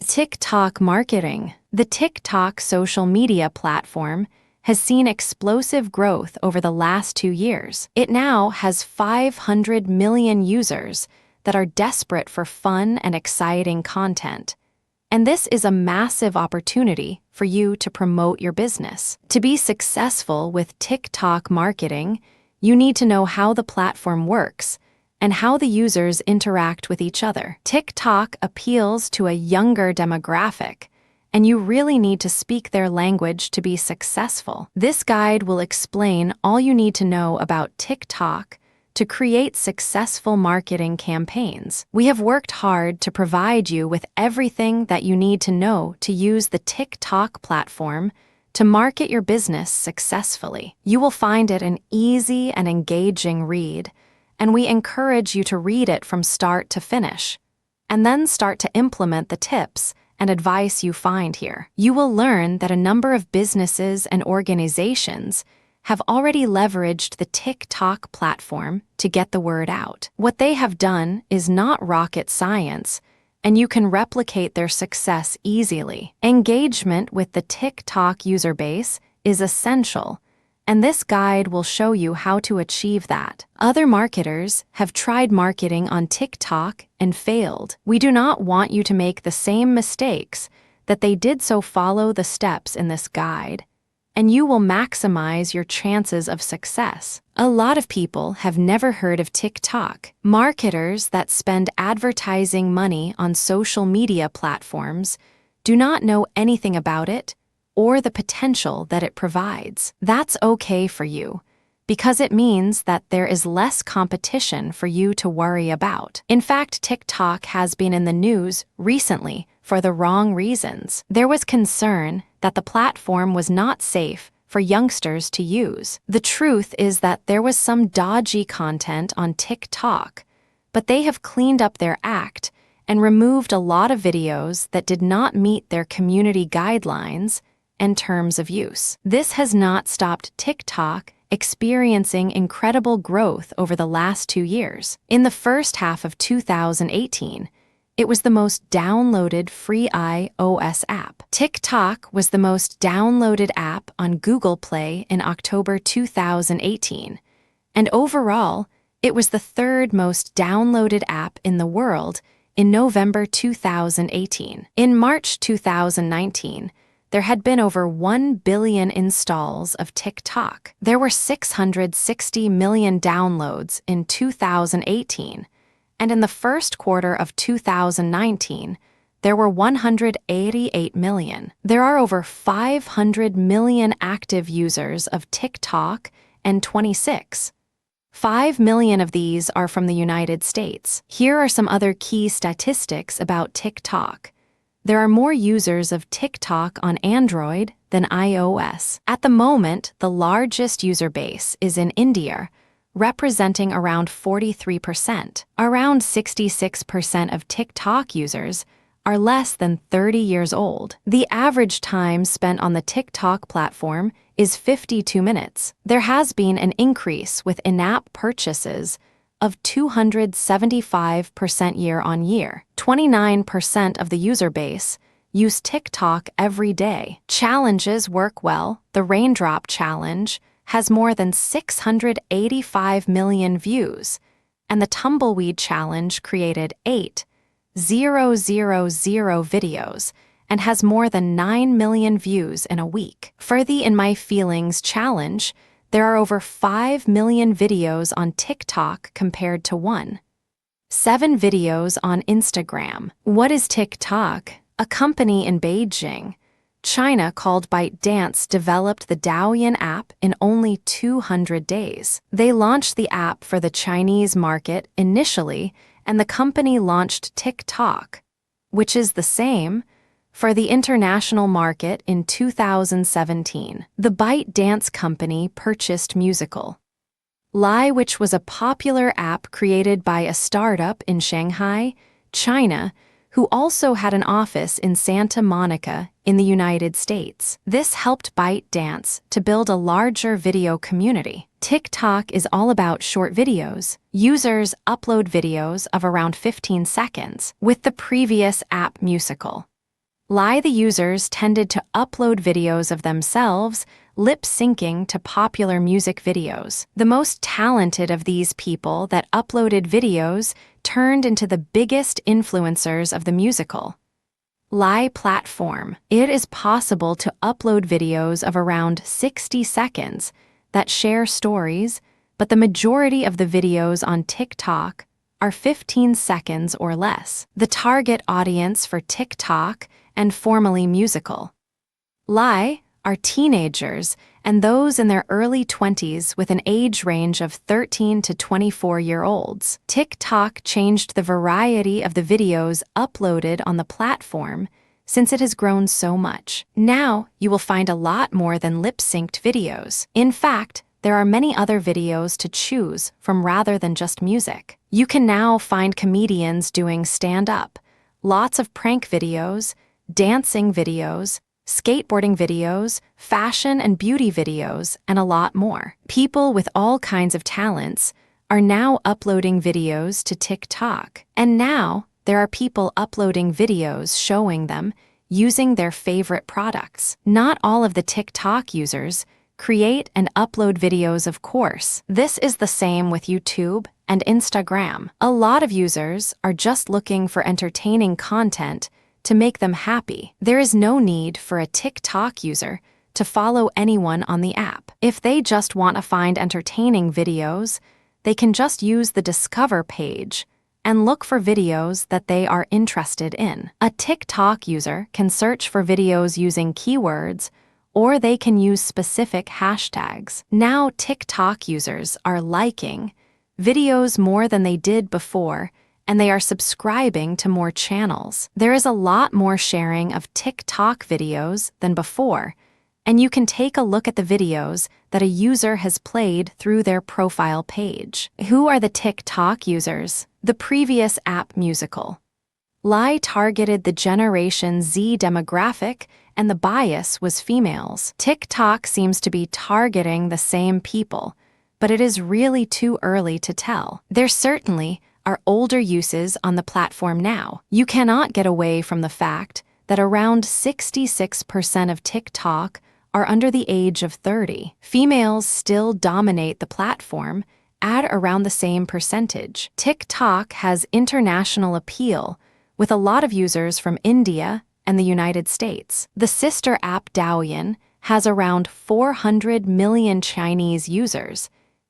TikTok marketing. The TikTok social media platform has seen explosive growth over the last 2 years. It now has 500 million users that are desperate for fun and exciting content. And this is a massive opportunity for you to promote your business. To be successful with TikTok marketing, you need to know how the platform works and how the users interact with each other. TikTok appeals to a younger demographic, and you really need to speak their language to be successful. This guide will explain all you need to know about TikTok to create successful marketing campaigns. We have worked hard to provide you with everything that you need to know to use the TikTok platform to market your business successfully. You will find it an easy and engaging read, and we encourage you to read it from start to finish, and then start to implement the tips and advice you find here. You will learn that a number of businesses and organizations have already leveraged the TikTok platform to get the word out. What they have done is not rocket science, and you can replicate their success easily. Engagement with the TikTok user base is essential, and this guide will show you how to achieve that. Other marketers have tried marketing on TikTok and failed. We do not want you to make the same mistakes that they did, so follow the steps in this guide, and you will maximize your chances of success. A lot of people have never heard of TikTok. Marketers that spend advertising money on social media platforms do not know anything about it or the potential that it provides. That's okay for you, because it means that there is less competition for you to worry about. In fact, TikTok has been in the news recently for the wrong reasons. There was concern that the platform was not safe for youngsters to use. The truth is that there was some dodgy content on TikTok, but they have cleaned up their act and removed a lot of videos that did not meet their community guidelines and terms of use. This has not stopped TikTok experiencing incredible growth over the last 2 years. In the first half of 2018, it was the most downloaded free iOS app. TikTok was the most downloaded app on Google Play in October 2018, and overall, it was the third most downloaded app in the world in November 2018. In March 2019, there had been over 1 billion installs of TikTok. There were 660 million downloads in 2018, and in the first quarter of 2019, there were 188 million. There are over 500 million active users of TikTok, and 5 million of these are from the United States. Here are some other key statistics about TikTok. There are more users of TikTok on Android than iOS. At the moment, the largest user base is in India, representing around 43%. Around 66% of TikTok users are less than 30 years old. The average time spent on the TikTok platform is 52 minutes. There has been an increase with in-app purchases of 275% year-on-year. 29% of the user base use TikTok every day. Challenges work well. The Raindrop Challenge has more than 685 million views, and the Tumbleweed Challenge created 8,000 videos and has more than 9 million views in a week. For the In My Feelings Challenge, there are over 5 million videos on TikTok compared to 1.7 videos on Instagram. What is TikTok? A company in Beijing, China called ByteDance developed the Douyin app in only 200 days. They launched the app for the Chinese market initially, and the company launched TikTok, which is the same, for the international market in 2017. The ByteDance company purchased Musical Lie, which was a popular app created by a startup in Shanghai, China, who also had an office in Santa Monica in the United States. This helped ByteDance to build a larger video community. TikTok is all about short videos. Users upload videos of around 15 seconds. With the previous app Musical Lie the users tended to upload videos of themselves, lip-syncing to popular music videos. The most talented of these people that uploaded videos turned into the biggest influencers of the musical. Lie platform. It is possible to upload videos of around 60 seconds that share stories, but the majority of the videos on TikTok are 15 seconds or less. The target audience for TikTok and formerly musical. Lie are teenagers and those in their early 20s with an age range of 13 to 24-year-olds. TikTok changed the variety of the videos uploaded on the platform since it has grown so much. Now, you will find a lot more than lip-synced videos. In fact, there are many other videos to choose from rather than just music. You can now find comedians doing stand-up, lots of prank videos, dancing videos, skateboarding videos, fashion and beauty videos, and a lot more. People with all kinds of talents are now uploading videos to TikTok. And now, there are people uploading videos showing them using their favorite products. Not all of the TikTok users create and upload videos, of course. This is the same with YouTube and Instagram. A lot of users are just looking for entertaining content to make them happy. There is no need for a TikTok user to follow anyone on the app. If they just want to find entertaining videos, they can just use the Discover page and look for videos that they are interested in. A TikTok user can search for videos using keywords, or they can use specific hashtags. Now TikTok users are liking videos more than they did before, and they are subscribing to more channels. There is a lot more sharing of TikTok videos than before, and you can take a look at the videos that a user has played through their profile page. Who are the TikTok users? The previous app musical. Lie targeted the Generation Z demographic, and the bias was females. TikTok seems to be targeting the same people, but it is really too early to tell. There certainly are older uses on the platform now. You cannot get away from the fact that around 66% of TikTok are under the age of 30. Females still dominate the platform at around the same percentage. TikTok has international appeal, with a lot of users from India and the United States. The sister app Douyin has around 400 million Chinese users,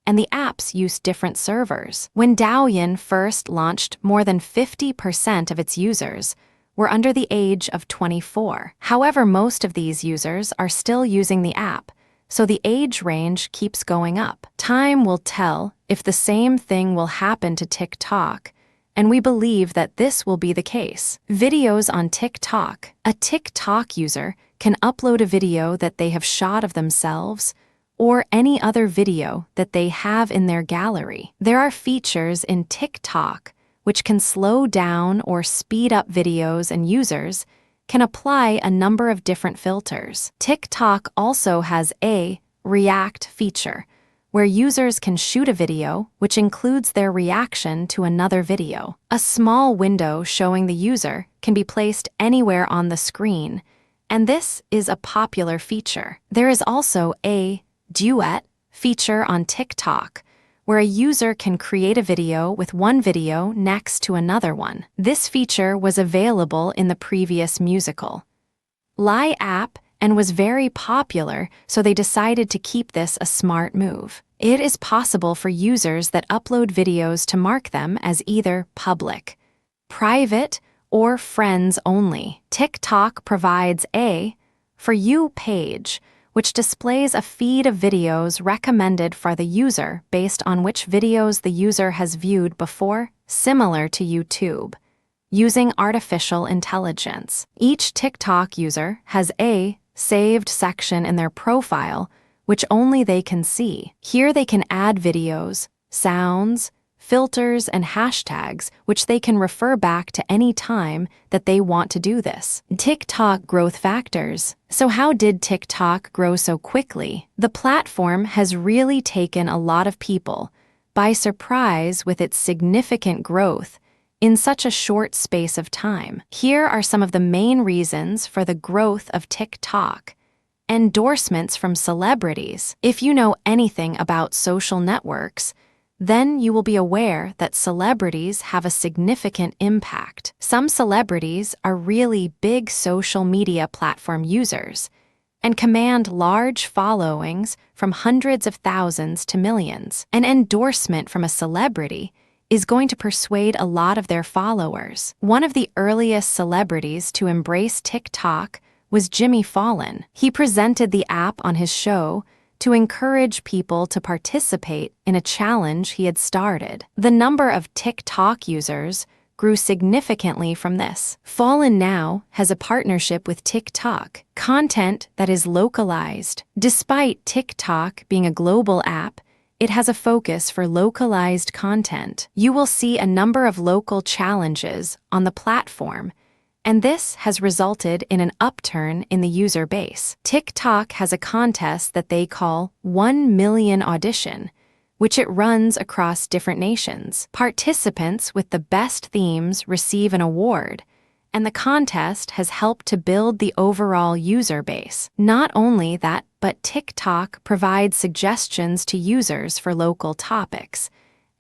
and the apps use different servers. When Douyin first launched, more than 50% of its users were under the age of 24. However, most of these users are still using the app, so the age range keeps going up. Time will tell if the same thing will happen to TikTok, and we believe that this will be the case. Videos on TikTok. A TikTok user can upload a video that they have shot of themselves or any other video that they have in their gallery. There are features in TikTok which can slow down or speed up videos, and users can apply a number of different filters. TikTok also has a React feature, where users can shoot a video which includes their reaction to another video. A small window showing the user can be placed anywhere on the screen, and this is a popular feature. There is also a Duet feature on TikTok, where a user can create a video with one video next to another one. This feature was available in the previous musical Lie app and was very popular, so they decided to keep this a smart move. It is possible for users that upload videos to mark them as either public, private, or friends only. TikTok provides a For You page, which displays a feed of videos recommended for the user based on which videos the user has viewed before, similar to YouTube, using artificial intelligence. Each TikTok user has a saved section in their profile, which only they can see. Here they can add videos, sounds, filters, and hashtags, which they can refer back to any time that they want to do this. TikTok growth factors. So how did TikTok grow so quickly? The platform has really taken a lot of people by surprise with its significant growth in such a short space of time. Here are some of the main reasons for the growth of TikTok. Endorsements from celebrities. If you know anything about social networks, then you will be aware that celebrities have a significant impact. Some celebrities are really big social media platform users and command large followings from hundreds of thousands to millions. An endorsement from a celebrity is going to persuade a lot of their followers. One of the earliest celebrities to embrace TikTok was Jimmy Fallon. He presented the app on his show to encourage people to participate in a challenge he had started. The number of TikTok users grew significantly from this. Fallon now has a partnership with TikTok, content that is localized. Despite TikTok being a global app, it has a focus for localized content. You will see a number of local challenges on the platform, and this has resulted in an upturn in the user base. TikTok has a contest that they call 1 Million Audition, which it runs across different nations. Participants with the best themes receive an award, and the contest has helped to build the overall user base. Not only that, but TikTok provides suggestions to users for local topics,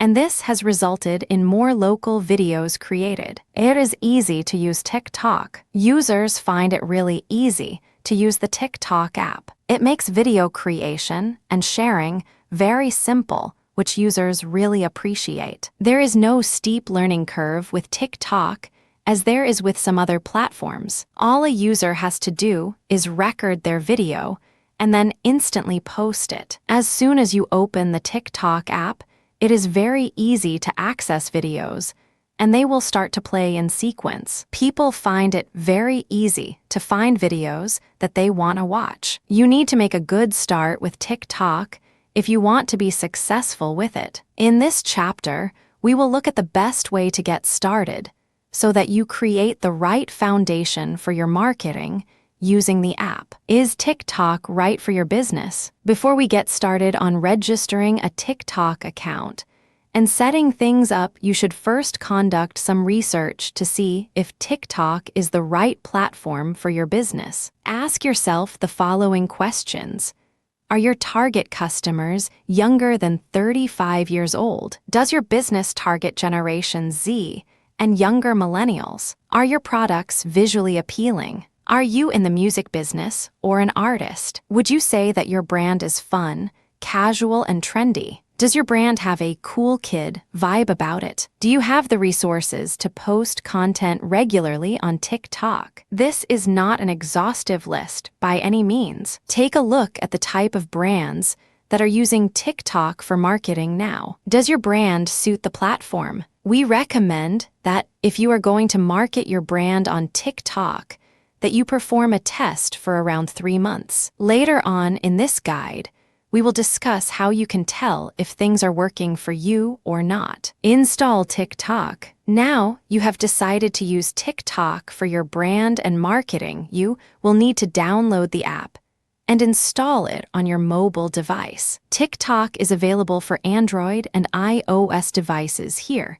and this has resulted in more local videos created. It is easy to use TikTok. Users find it really easy to use the TikTok app. It makes video creation and sharing very simple, which users really appreciate. There is no steep learning curve with TikTok as there is with some other platforms. All a user has to do is record their video and then instantly post it. As soon as you open the TikTok app, it is very easy to access videos, and they will start to play in sequence. People find it very easy to find videos that they want to watch. You need to make a good start with TikTok if you want to be successful with it. In this chapter, we will look at the best way to get started so that you create the right foundation for your marketing using the app. Is TikTok right for your business? Before we get started on registering a TikTok account and setting things up, you should first conduct some research to see if TikTok is the right platform for your business. Ask yourself the following questions. Are your target customers younger than 35 years old? Does your business target Generation Z and younger millennials? Are your products visually appealing? Are you in the music business or an artist? Would you say that your brand is fun, casual, and trendy? Does your brand have a cool kid vibe about it? Do you have the resources to post content regularly on TikTok? This is not an exhaustive list by any means. Take a look at the type of brands that are using TikTok for marketing now. Does your brand suit the platform? We recommend that if you are going to market your brand on TikTok, that you perform a test for around 3 months. Later on in this guide, we will discuss how you can tell if things are working for you or not. Install TikTok. Now you have decided to use TikTok for your brand and marketing. You will need to download the app and install it on your mobile device. TikTok is available for Android and iOS devices here.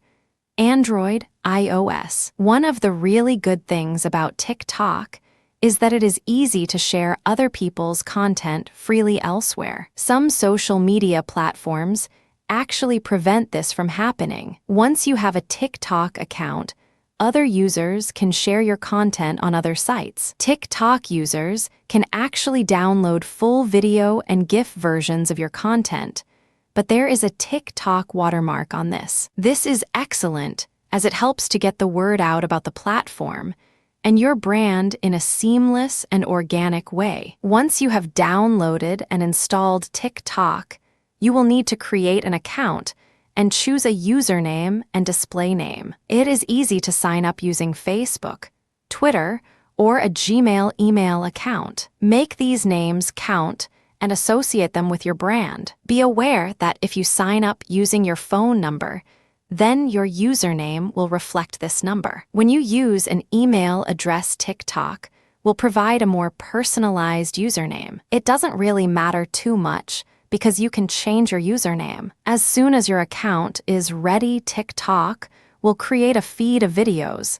Android, iOS. One of the really good things about TikTok is that it is easy to share other people's content freely elsewhere. Some social media platforms actually prevent this from happening. Once you have a TikTok account, other users can share your content on other sites. TikTok users can actually download full video and GIF versions of your content, but there is a TikTok watermark on this. This is excellent as it helps to get the word out about the platform and your brand in a seamless and organic way. Once you have downloaded and installed TikTok, you will need to create an account and choose a username and display name. It is easy to sign up using Facebook, Twitter, or a Gmail email account. Make these names count and associate them with your brand. Be aware that if you sign up using your phone number, then your username will reflect this number. When you use an email address, TikTok will provide a more personalized username. It doesn't really matter too much because you can change your username. As soon as your account is ready, TikTok will create a feed of videos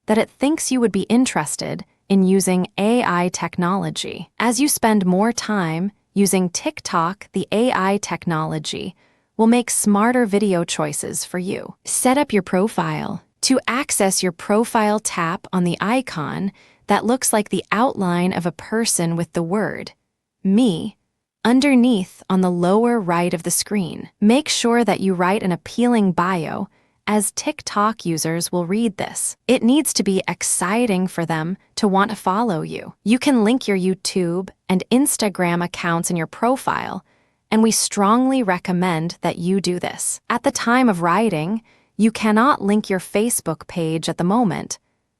that it thinks you would be interested in using AI technology. As you spend more time using TikTok, the AI technology will make smarter video choices for you. Set up your profile. To access your profile, tap on the icon that looks like the outline of a person with the word "me" underneath on the lower right of the screen. Make sure that you write an appealing bio, as TikTok users will read this. It needs to be exciting for them to want to follow you. You can link your YouTube and Instagram accounts in your profile, and we strongly recommend that you do this. At the time of writing, you cannot link your Facebook page at the moment,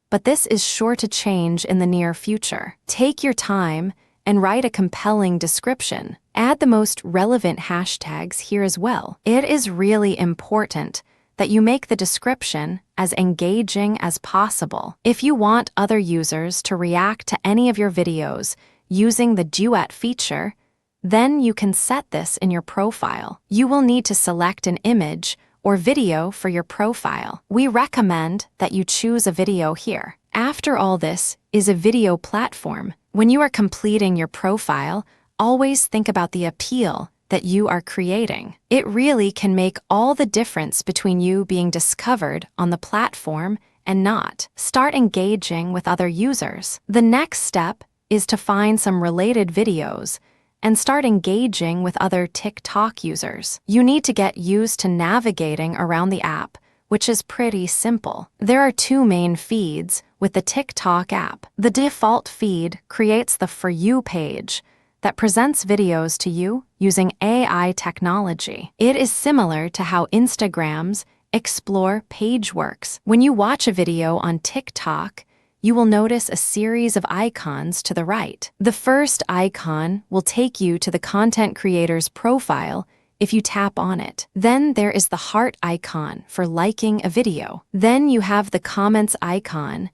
but this is sure to change in the near future. Take your time and write a compelling description. Add the most relevant hashtags here as well. It is really important that you make the description as engaging as possible. If you want other users to react to any of your videos using the duet feature, then you can set this in your profile. You will need to select an image or video for your profile. We recommend that you choose a video here. After all, this is a video platform. When you are completing your profile, always think about the appeal that you are creating. It really can make all the difference between you being discovered on the platform and not. Start engaging with other users. The next step is to find some related videos and start engaging with other TikTok users. You need to get used to navigating around the app, which is pretty simple. There are two main feeds with the TikTok app. The default feed creates the For You page that presents videos to you using AI technology. It is similar to how Instagram's Explore page works. When you watch a video on TikTok, you will notice a series of icons to the right. The first icon will take you to the content creator's profile if you tap on it. Then there is the heart icon for liking a video. Then you have the comments icon,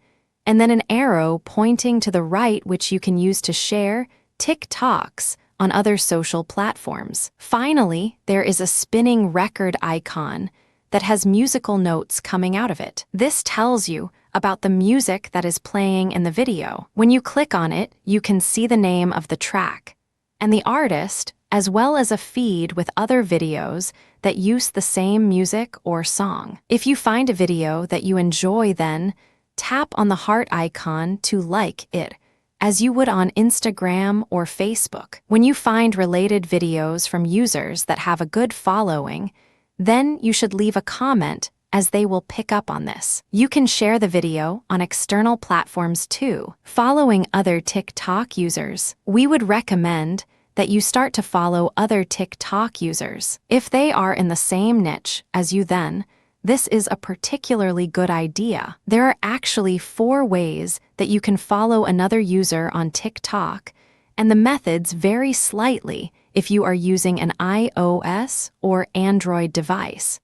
and then an arrow pointing to the right which you can use to share TikToks on other social platforms. Finally, there is a spinning record icon that has musical notes coming out of it. This tells you about the music that is playing in the video. When you click on it, you can see the name of the track and the artist, as well as a feed with other videos that use the same music or song. If you find a video that you enjoy, then tap on the heart icon to like it, as you would on Instagram or Facebook. When you find related videos from users that have a good following, then you should leave a comment, as they will pick up on this. You can share the video on external platforms too. Following other TikTok users, we would recommend that you start to follow other TikTok users. If they are in the same niche as you, then this is a particularly good idea. There are actually 4 ways that you can follow another user on TikTok, and the methods vary slightly if you are using an iOS or Android device.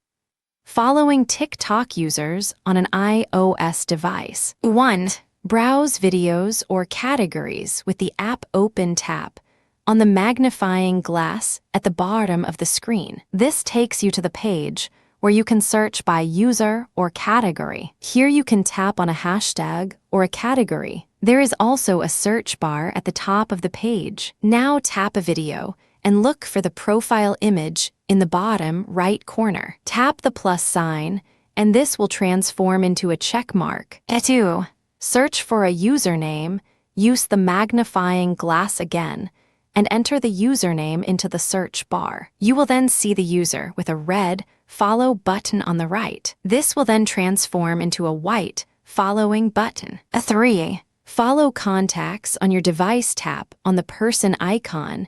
Following TikTok users on an iOS device. 1. Browse videos or categories with the app open. Tap on the magnifying glass at the bottom of the screen. This takes you to the page where you can search by user or category. Here you can tap on a hashtag or a category. There is also a search bar at the top of the page. Now tap a video and look for the profile image in the bottom right corner. Tap the plus sign, and this will transform into a check mark. 2. Search for a username. Use the magnifying glass again and enter the username into the search bar. You will then see the user with a red follow button on the right. This will then transform into a white following button. 3. Follow contacts on your device. Tap on the person icon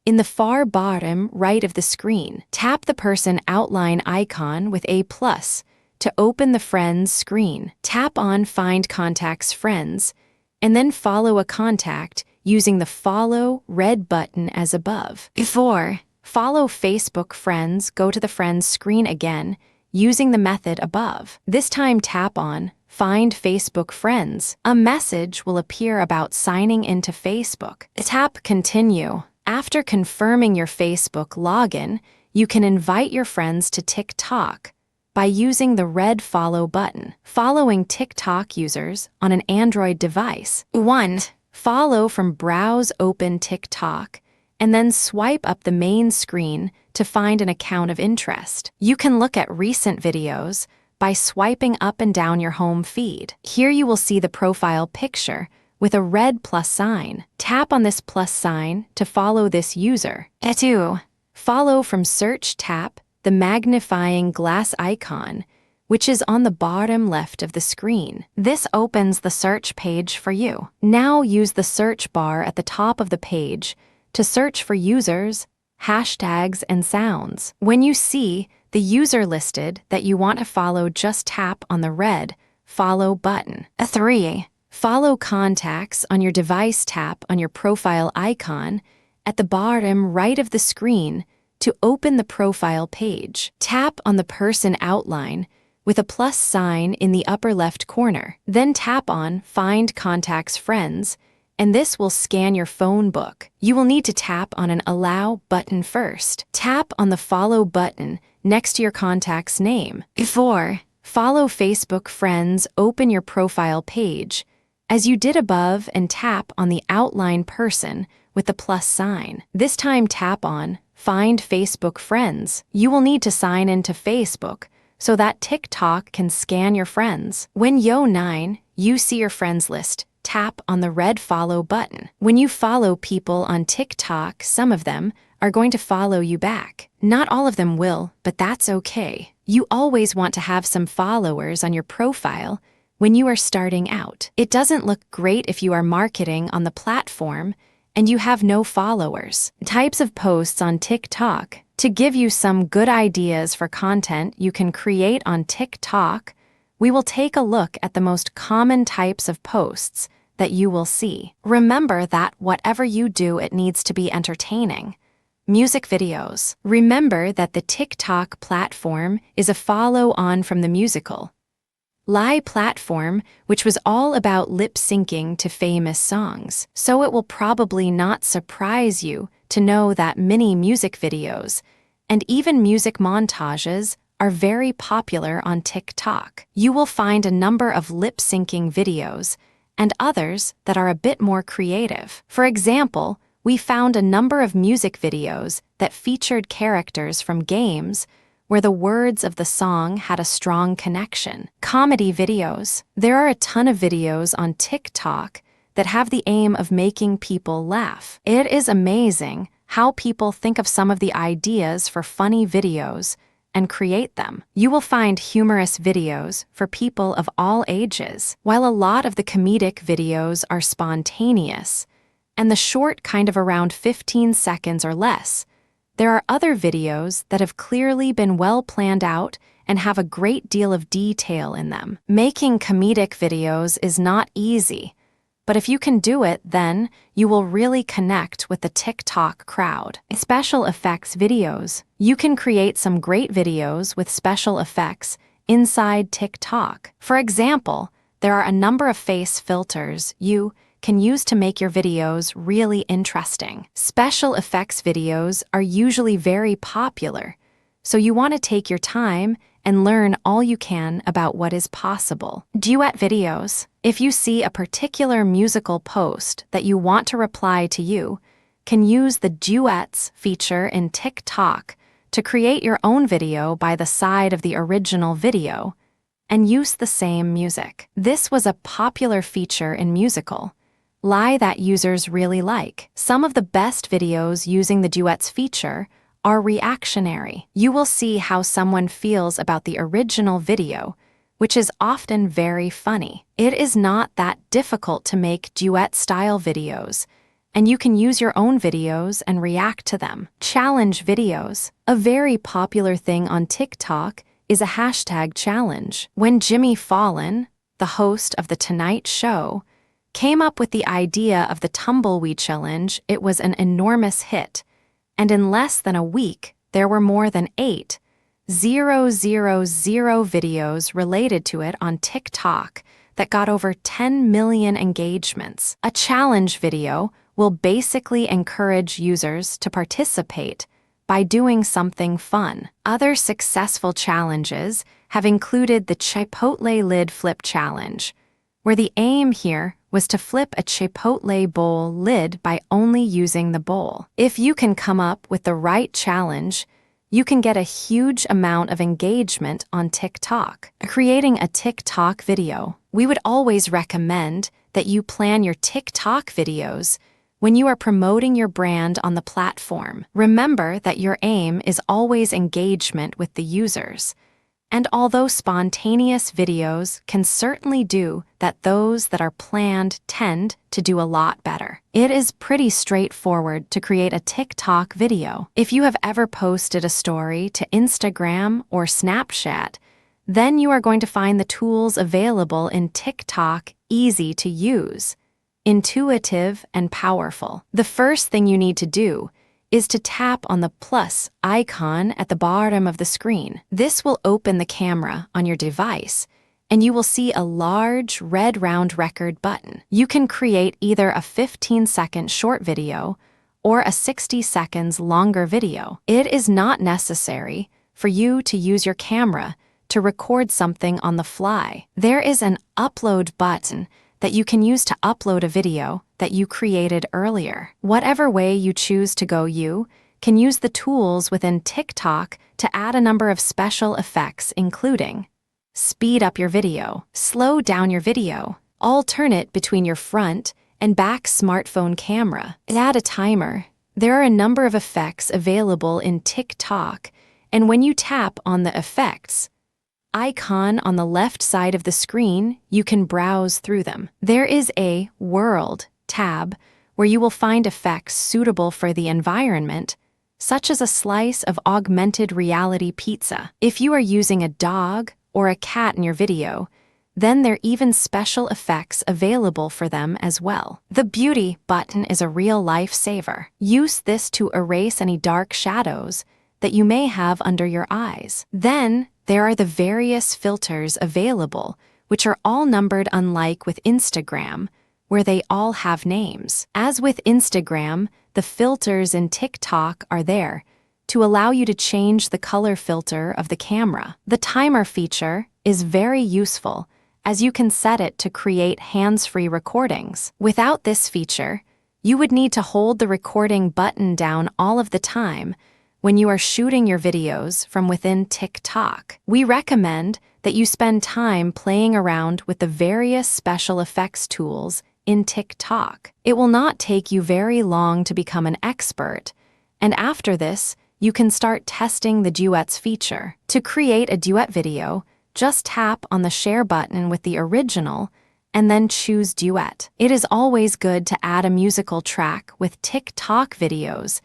in the far bottom right of the screen. Tap the person outline icon with a plus to open the Friends screen. Tap on Find Contacts Friends, and then follow a contact using the Follow red button as above. 4. Follow Facebook Friends. Go to the Friends screen again using the method above. This time tap on Find Facebook Friends. A message will appear about signing into Facebook. Tap Continue. After confirming your Facebook login, you can invite your friends to TikTok. by using the red follow button. Following TikTok users on an Android device. 1. Follow from Browse Open TikTok, and then swipe up the main screen to find an account of interest. You can look at recent videos by swiping up and down your home feed. Here you will see the profile picture with a red plus sign. Tap on this plus sign to follow this user. 2. Follow from search. Tap the magnifying glass icon, which is on the bottom left of the screen. This opens the search page for you. Now use the search bar at the top of the page to search for users, hashtags, and sounds. When you see the user listed that you want to follow, just tap on the red follow button. 3. Follow contacts on your device. Tap on your profile icon at the bottom right of the screen to open the profile page. Tap on the person outline with a plus sign in the upper left corner. Then tap on Find Contacts Friends, and this will scan your phone book. You will need to tap on an Allow button first. Tap on the Follow button next to your contact's name. 4. Follow Facebook Friends. Open your profile page as you did above and tap on the outline person with the plus sign. This time tap on Find Facebook Friends. You will need to sign into Facebook so that TikTok can scan your friends. When you see your friends list, tap on the red follow button. When you follow people on TikTok, some of them are going to follow you back. Not all of them will, but that's okay. You always want to have some followers on your profile when you are starting out. It doesn't look great if you are marketing on the platform and you have no followers. Types of posts on TikTok. To give you some good ideas for content you can create on TikTok, we will take a look at the most common types of posts that you will see. Remember that whatever you do, it needs to be entertaining. Music videos. Remember that the TikTok platform is a follow-on from the musical Lie platform, which was all about lip-syncing to famous songs. So it will probably not surprise you to know that many music videos and even music montages are very popular on TikTok. You will find a number of lip-syncing videos and others that are a bit more creative. For example, we found a number of music videos that featured characters from games where the words of the song had a strong connection. Comedy videos. There are a ton of videos on TikTok that have the aim of making people laugh. It is amazing how people think of some of the ideas for funny videos and create them. You will find humorous videos for people of all ages, while a lot of the comedic videos are spontaneous and the short kind of around 15 seconds or less. There are other videos that have clearly been well planned out and have a great deal of detail in them. Making comedic videos is not easy, but if you can do it, then you will really connect with the TikTok crowd. Special effects videos. You can create some great videos with special effects inside TikTok. For example, there are a number of face filters you can use to make your videos really interesting. Special effects videos are usually very popular, so you want to take your time and learn all you can about what is possible. Duet videos. If you see a particular musical post that you want to reply to, you can use the duets feature in TikTok to create your own video by the side of the original video and use the same music. This was a popular feature in musical Lie that users really like. Some of the best videos using the duets feature are reactionary. You will see how someone feels about the original video, which is often very funny. It is not that difficult to make duet-style videos, and you can use your own videos and react to them. Challenge videos. A very popular thing on TikTok is a hashtag challenge. When Jimmy Fallon, the host of The Tonight Show, came up with the idea of the tumbleweed challenge, it was an enormous hit, and in less than a week, there were more than 8,000 videos related to it on TikTok that got over 10 million engagements. A challenge video will basically encourage users to participate by doing something fun. Other successful challenges have included the Chipotle Lid Flip Challenge, where the aim here was to flip a Chipotle bowl lid by only using the bowl. If you can come up with the right challenge, you can get a huge amount of engagement on TikTok. Creating a TikTok video. We would always recommend that you plan your TikTok videos when you are promoting your brand on the platform. Remember that your aim is always engagement with the users. And although spontaneous videos can certainly do that, those that are planned tend to do a lot better. It is pretty straightforward to create a TikTok video. If you have ever posted a story to Instagram or Snapchat, then you are going to find the tools available in TikTok easy to use, intuitive, and powerful. The first thing you need to do is to tap on the plus icon at the bottom of the screen. This will open the camera on your device, and you will see a large red round record button. You can create either a 15-second short video or a 60 seconds longer video. It is not necessary for you to use your camera to record something on the fly. There is an upload button that you can use to upload a video that you created earlier. Whatever way you choose to go, you can use the tools within TikTok to add a number of special effects, including speed up your video, slow down your video, alternate between your front and back smartphone camera, and add a timer. There are a number of effects available in TikTok, and when you tap on the effects icon on the left side of the screen, you can browse through them. There is a World tab where you will find effects suitable for the environment, such as a slice of augmented reality pizza. If you are using a dog or a cat in your video, then there are even special effects available for them as well. The beauty button is a real lifesaver. Use this to erase any dark shadows that you may have under your eyes. Then, there are the various filters available, which are all numbered, unlike with Instagram, where they all have names. As with Instagram, the filters in TikTok are there to allow you to change the color filter of the camera. The timer feature is very useful, as you can set it to create hands-free recordings. Without this feature, you would need to hold the recording button down all of the time when you are shooting your videos from within TikTok. We recommend that you spend time playing around with the various special effects tools in TikTok. It will not take you very long to become an expert, and after this, you can start testing the duets feature. To create a duet video, just tap on the share button with the original and then choose duet. It is always good to add a musical track with TikTok videos,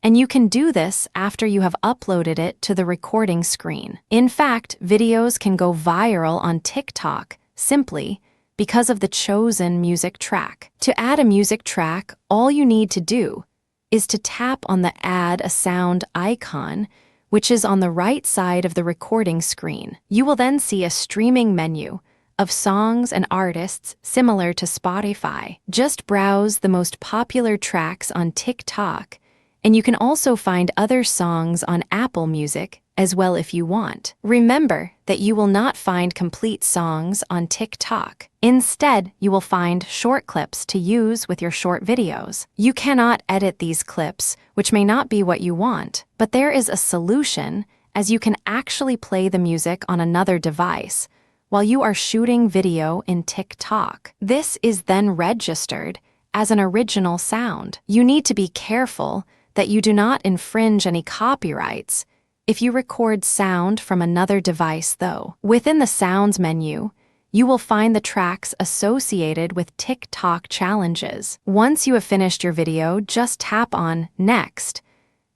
and you can do this after you have uploaded it to the recording screen. In fact, videos can go viral on TikTok simply because of the chosen music track. To add a music track, all you need to do is to tap on the Add a Sound icon, which is on the right side of the recording screen. You will then see a streaming menu of songs and artists similar to Spotify. Just browse the most popular tracks on TikTok, and you can also find other songs on Apple Music as well if you want. Remember that you will not find complete songs on TikTok. Instead, you will find short clips to use with your short videos. You cannot edit these clips, which may not be what you want, but there is a solution, as you can actually play the music on another device while you are shooting video in TikTok. This is then registered as an original sound. You need to be careful that you do not infringe any copyrights if you record sound from another device, though. Within the Sounds menu, you will find the tracks associated with TikTok challenges. Once you have finished your video, just tap on Next,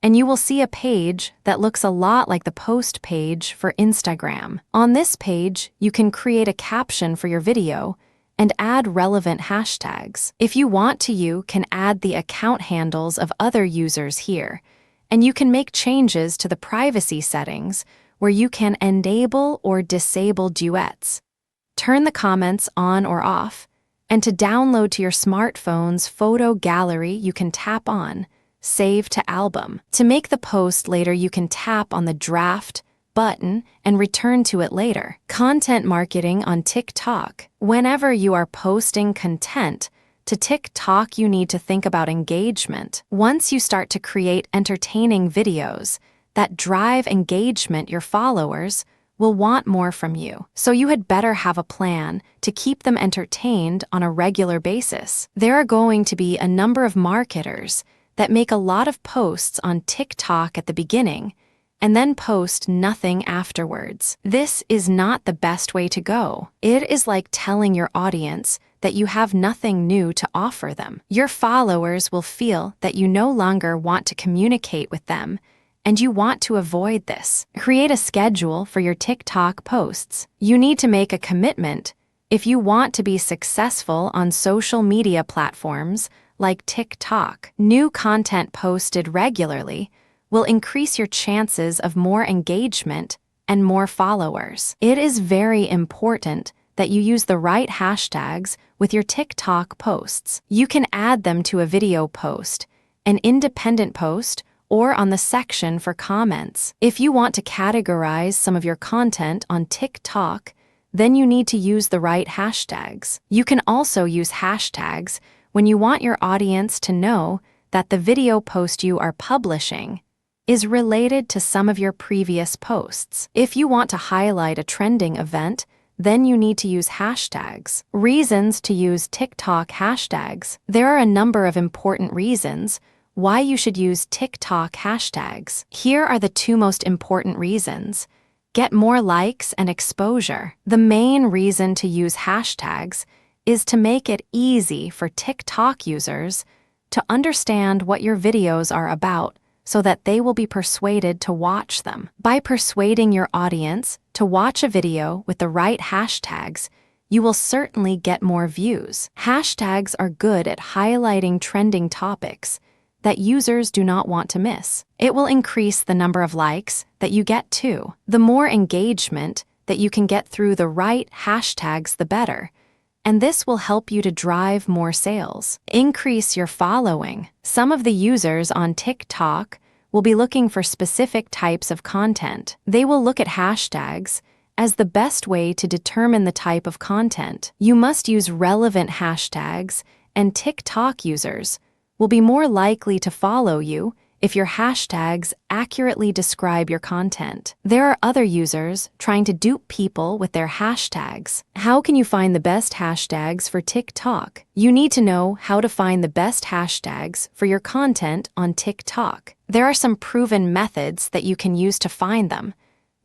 and you will see a page that looks a lot like the post page for Instagram. On this page, you can create a caption for your video and add relevant hashtags. If you want to, you can add the account handles of other users here, and you can make changes to the privacy settings where you can enable or disable duets, turn the comments on or off, and to download to your smartphone's photo gallery, you can tap on Save to Album. To make the post later, you can tap on the Draft button and return to it later. Content marketing on TikTok. Whenever you are posting content to TikTok, you need to think about engagement. Once you start to create entertaining videos that drive engagement, your followers will want more from you. So you had better have a plan to keep them entertained on a regular basis. There are going to be a number of marketers that make a lot of posts on TikTok at the beginning and then post nothing afterwards. This is not the best way to go. It is like telling your audience that you have nothing new to offer them. Your followers will feel that you no longer want to communicate with them, and you want to avoid this. Create a schedule for your TikTok posts. You need to make a commitment if you want to be successful on social media platforms like TikTok. New content posted regularly will increase your chances of more engagement and more followers. It is very important that you use the right hashtags with your TikTok posts. You can add them to a video post, an independent post, or on the section for comments. If you want to categorize some of your content on TikTok, then you need to use the right hashtags. You can also use hashtags when you want your audience to know that the video post you are publishing is related to some of your previous posts. If you want to highlight a trending event, then you need to use hashtags. Reasons to use TikTok hashtags. There are a number of important reasons why you should use TikTok hashtags. Here are the two most important reasons. Get more likes and exposure. The main reason to use hashtags is to make it easy for TikTok users to understand what your videos are about so that they will be persuaded to watch them. By persuading your audience to watch a video with the right hashtags, you will certainly get more views. Hashtags are good at highlighting trending topics that users do not want to miss. It will increase the number of likes that you get too. The more engagement that you can get through the right hashtags, the better. And this will help you to drive more sales. Increase your following. Some of the users on TikTok will be looking for specific types of content. They will look at hashtags as the best way to determine the type of content. You must use relevant hashtags, and TikTok users will be more likely to follow you if your hashtags accurately describe your content. There are other users trying to dupe people with their hashtags. How can you find the best hashtags for TikTok? You need to know how to find the best hashtags for your content on TikTok. There are some proven methods that you can use to find them.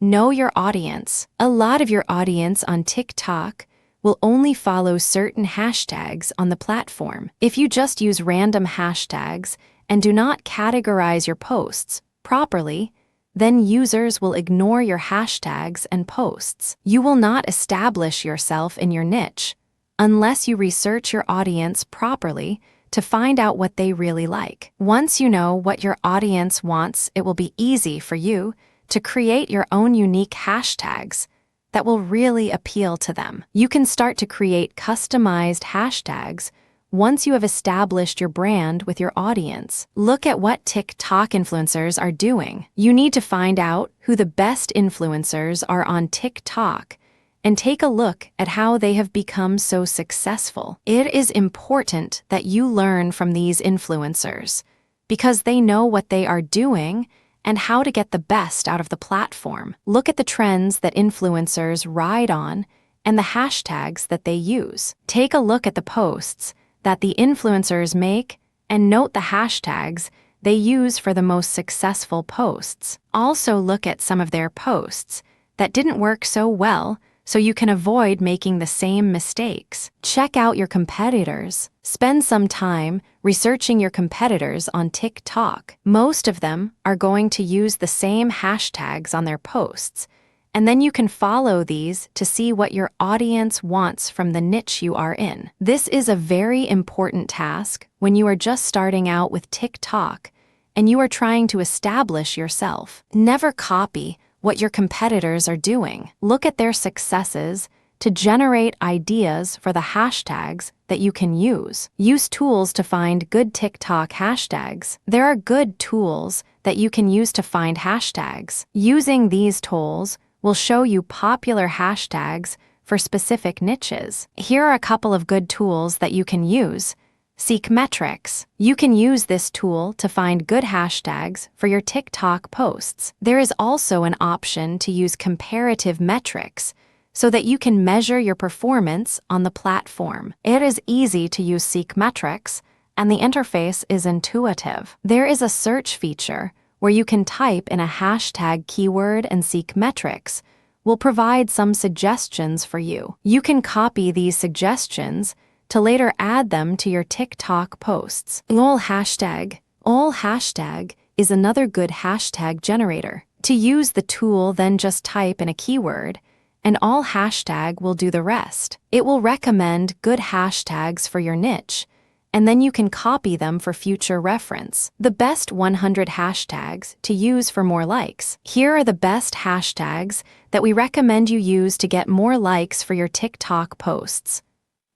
Know your audience. A lot of your audience on TikTok will only follow certain hashtags on the platform. If you just use random hashtags and do not categorize your posts properly, then users will ignore your hashtags and posts. You will not establish yourself in your niche unless you research your audience properly to find out what they really like. Once you know what your audience wants, it will be easy for you to create your own unique hashtags that will really appeal to them. You can start to create customized hashtags once you have established your brand with your audience. Look at what TikTok influencers are doing. You need to find out who the best influencers are on TikTok and take a look at how they have become so successful. It is important that you learn from these influencers because they know what they are doing and how to get the best out of the platform. Look at the trends that influencers ride on and the hashtags that they use. Take a look at the posts that the influencers make and note the hashtags they use for the most successful posts. Also look at some of their posts that didn't work so well so you can avoid making the same mistakes. Check out your competitors. Spend some time researching your competitors on TikTok. Most of them are going to use the same hashtags on their posts, and then you can follow these to see what your audience wants from the niche you are in. This is a very important task when you are just starting out with TikTok and you are trying to establish yourself. Never copy what your competitors are doing. Look at their successes to generate ideas for the hashtags that you can use. Use tools to find good TikTok hashtags. There are good tools that you can use to find hashtags. Using these tools will show you popular hashtags for specific niches. Here are a couple of good tools that you can use. Seek metrics. You can use this tool to find good hashtags for your TikTok posts. There is also an option to use comparative metrics so that you can measure your performance on the platform. It is easy to use Seek metrics, and the interface is intuitive. There is a search feature where you can type in a hashtag keyword, and Seek metrics will provide some suggestions for you. You can copy these suggestions to later add them to your TikTok posts. All hashtag is another good hashtag generator. To use the tool, then just type in a keyword, and all hashtag will do the rest. It will recommend good hashtags for your niche, and then you can copy them for future reference. The best 100 hashtags to use for more likes. Here are the best hashtags that we recommend you use to get more likes for your TikTok posts.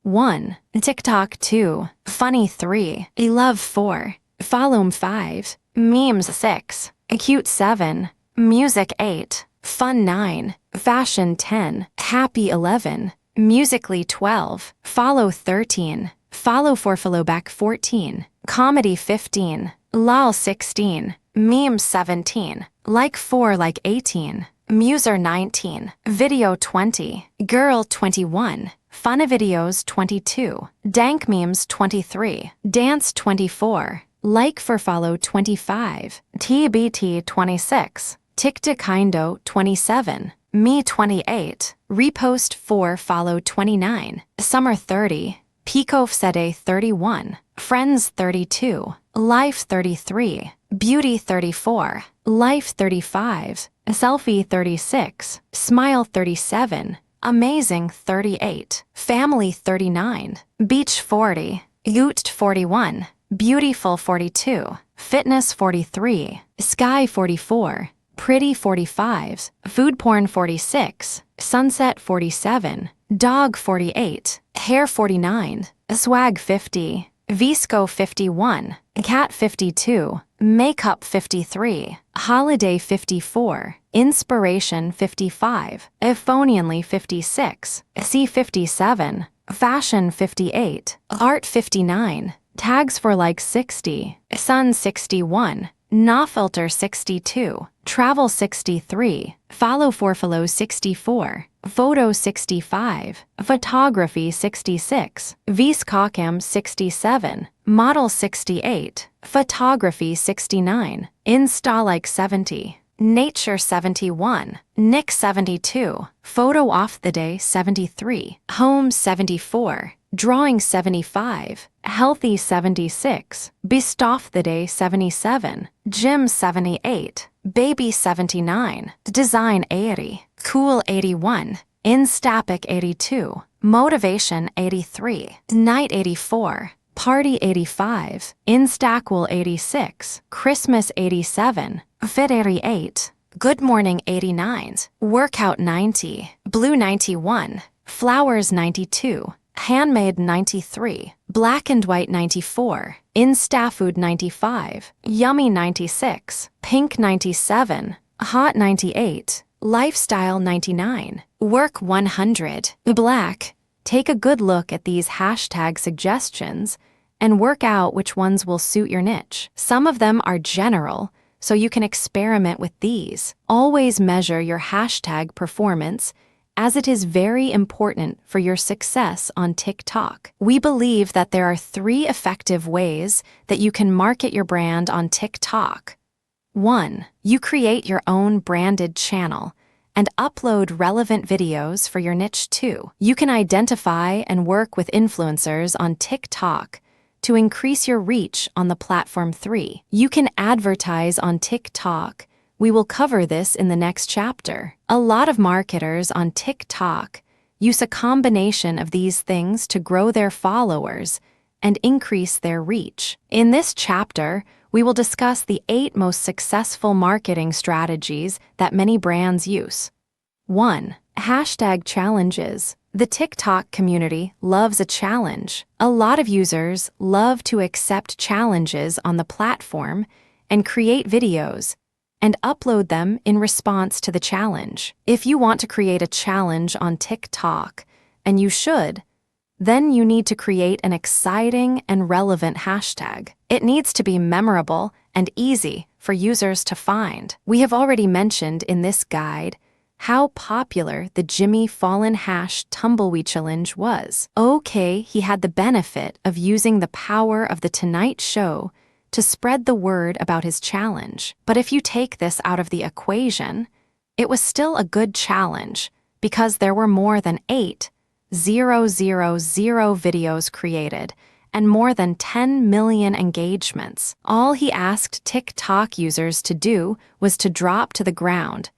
1. TikTok 2. Funny 3. Love 4. Follow 5. Memes 6. Cute 7. Music 8. Fun 9. Fashion 10. Happy 11. Musically 12. Follow 13. Follow for follow back 14. Comedy 15. Lol 16. Meme 17. Like 4 like 18. Muser 19. Video 20. Girl 21. Funny videos 22. Dank memes 23. Dance 24. Like for follow 25. TBT 26. TikTokindo 27. Me 28. Repost 4 follow 29. Summer 30. Picofsede 31. Friends 32. Life 33. Beauty 34. Life 35. Selfie 36. Smile 37. Amazing 38. Family 39. Beach 40. Goot 41. Beautiful 42. Fitness 43. Sky 44. Pretty 45. Food porn 46. Sunset 47. Dog 48. Hair 49. Swag 50. Visco 51. Cat 52. Makeup 53. Holiday 54. Inspiration 55. Euphonianly 56. C 57. Fashion 58. Art 59. Tags for like 60. Sun 61. Nafilter 62. Travel 63. Follow for follow 64. Photo 65. Photography 66. Viscocam 67. Model 68. Photography 69. Insta like 70. Nature 71. Nick 72. Photo off the day 73. Home 74. Drawing 75. Healthy 76. Beast off the day 77. Gym 78. Baby 79. Design 80. Cool 81. Instapic 82. Motivation 83. Night 84. Party 85. Instacool 86. Christmas 87. Fit 88. Good morning 89. Workout 90. Blue 91. Flowers 92. Handmade 93. Black and white 94. Insta food 95. Yummy 96. Pink 97. Hot 98. Lifestyle 99. Work 100. Black. Take a good look at these hashtag suggestions and work out which ones will suit your niche. Some of them are general, so you can experiment with these. Always measure your hashtag performance, as it is very important for your success on TikTok. We believe that there are 3 effective ways that you can market your brand on TikTok. 1. You create your own branded channel and upload relevant videos for your niche. 2. You can identify and work with influencers on TikTok to increase your reach on the platform. 3. You can advertise on TikTok. We will cover this in the next chapter. A lot of marketers on TikTok use a combination of these things to grow their followers and increase their reach. In this chapter, we will discuss the 8 most successful marketing strategies that many brands use. 1. Hashtag challenges. The TikTok community loves a challenge. A lot of users love to accept challenges on the platform and create videos and upload them in response to the challenge. If you want to create a challenge on TikTok, and you should, then you need to create an exciting and relevant hashtag. It needs to be memorable and easy for users to find. We have already mentioned in this guide how popular the Jimmy Fallon Tumbleweed Challenge was. Okay, he had the benefit of using the power of The Tonight Show to spread the word about his challenge. But if you take this out of the equation, it was still a good challenge because there were more than 8,000 videos created and more than 10 million engagements. All he asked TikTok users to do was to drop to the ground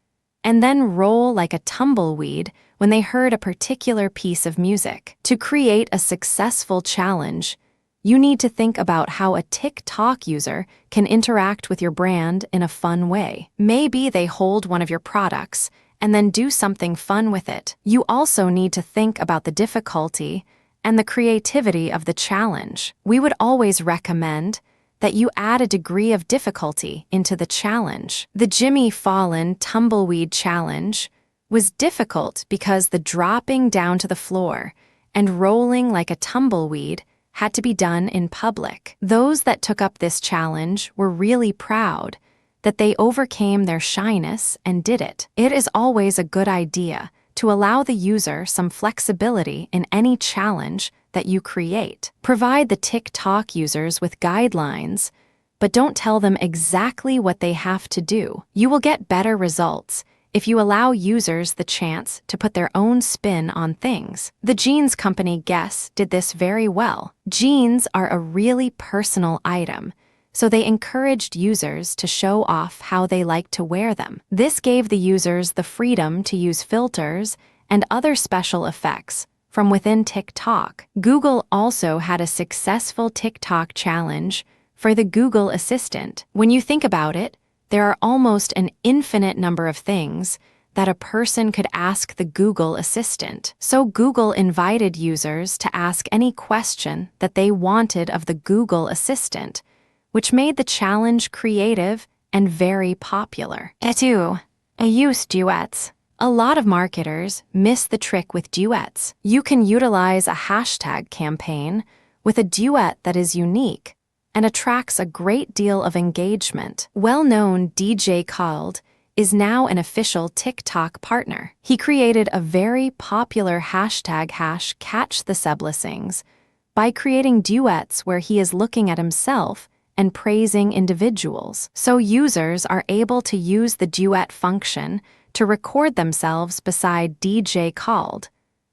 and then roll like a tumbleweed when they heard a particular piece of music. To create a successful challenge, you need to think about how a TikTok user can interact with your brand in a fun way. Maybe they hold one of your products and then do something fun with it. You also need to think about the difficulty and the creativity of the challenge. We would always recommend that you add a degree of difficulty into the challenge. The Jimmy Fallon Tumbleweed Challenge was difficult because the dropping down to the floor and rolling like a tumbleweed had to be done in public. Those that took up this challenge were really proud that they overcame their shyness and did it. It is always a good idea to allow the user some flexibility in any challenge that you create. Provide the TikTok users with guidelines, but don't tell them exactly what they have to do. You will get better results if you allow users the chance to put their own spin on things. The jeans company Guess did this very well. Jeans are a really personal item, so they encouraged users to show off how they like to wear them. This gave the users the freedom to use filters and other special effects from within TikTok. Google also had a successful TikTok challenge for the Google Assistant. When you think about it, there are almost an infinite number of things that a person could ask the Google Assistant. So Google invited users to ask any question that they wanted of the Google Assistant, which made the challenge creative and very popular. 2. Use duets. A lot of marketers miss the trick with duets. You can utilize a hashtag campaign with a duet that is unique and attracts a great deal of engagement. Well-known DJ Khaled is now an official TikTok partner. He created a very popular hashtag #CatchTheSublessings by creating duets where he is looking at himself and praising individuals. So users are able to use the duet function to record themselves beside DJ Khaled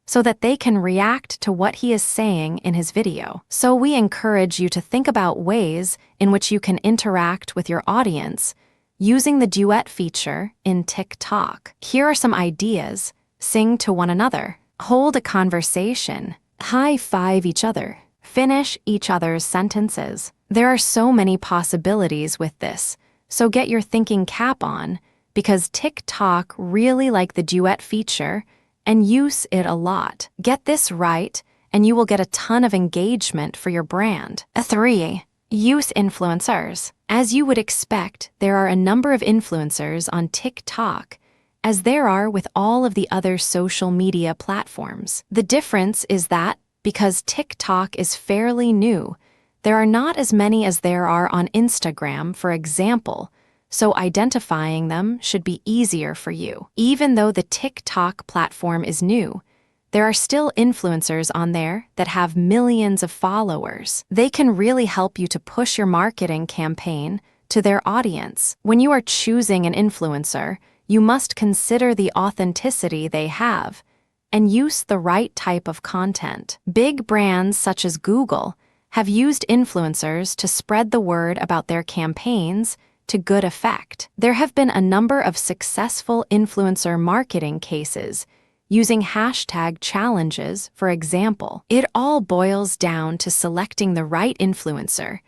so that they can react to what he is saying in his video. So we encourage you to think about ways in which you can interact with your audience using the duet feature in TikTok. Here are some ideas. Sing to one another. Hold a conversation. High-five each other. Finish each other's sentences. There are so many possibilities with this, so get your thinking cap on, because TikTok really like the duet feature and use it a lot. Get this right, and you will get a ton of engagement for your brand. 3. Use influencers. As you would expect, there are a number of influencers on TikTok, as there are with all of the other social media platforms. The difference is that because TikTok is fairly new, there are not as many as there are on Instagram, for example, so identifying them should be easier for you. Even though the TikTok platform is new, there are still influencers on there that have millions of followers. They can really help you to push your marketing campaign to their audience. When you are choosing an influencer, you must consider the authenticity they have and use the right type of content. Big brands such as Google have used influencers to spread the word about their campaigns to good effect. There have been a number of successful influencer marketing cases using hashtag challenges, for example. It all boils down to selecting the right influencer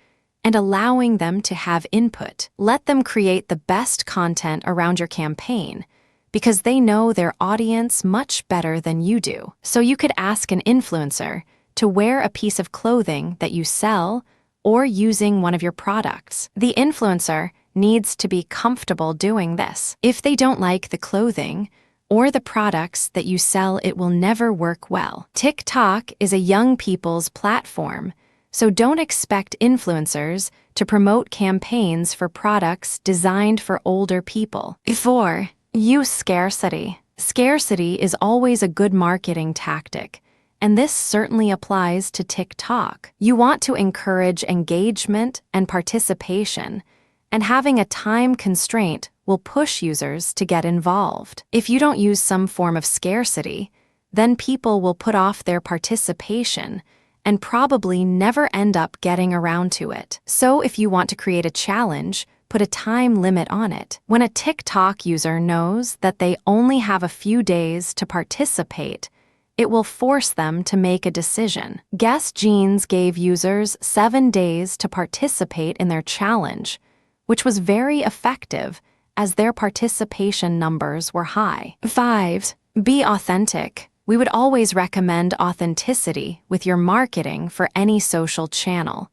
and allowing them to have input. Let them create the best content around your campaign, because they know their audience much better than you do. So you could ask an influencer to wear a piece of clothing that you sell or using one of your products. The influencer needs to be comfortable doing this. If they don't like the clothing or the products that you sell, it will never work well. TikTok is a young people's platform, so don't expect influencers to promote campaigns for products designed for older people. 4. Use scarcity. Scarcity is always a good marketing tactic, and this certainly applies to TikTok. You want to encourage engagement and participation, and having a time constraint will push users to get involved. If you don't use some form of scarcity, then people will put off their participation and probably never end up getting around to it. So if you want to create a challenge, put a time limit on it. When a TikTok user knows that they only have a few days to participate, it will force them to make a decision. Guess Jeans gave users 7 days to participate in their challenge, which was very effective as their participation numbers were high. 5. Be authentic. We would always recommend authenticity with your marketing for any social channel,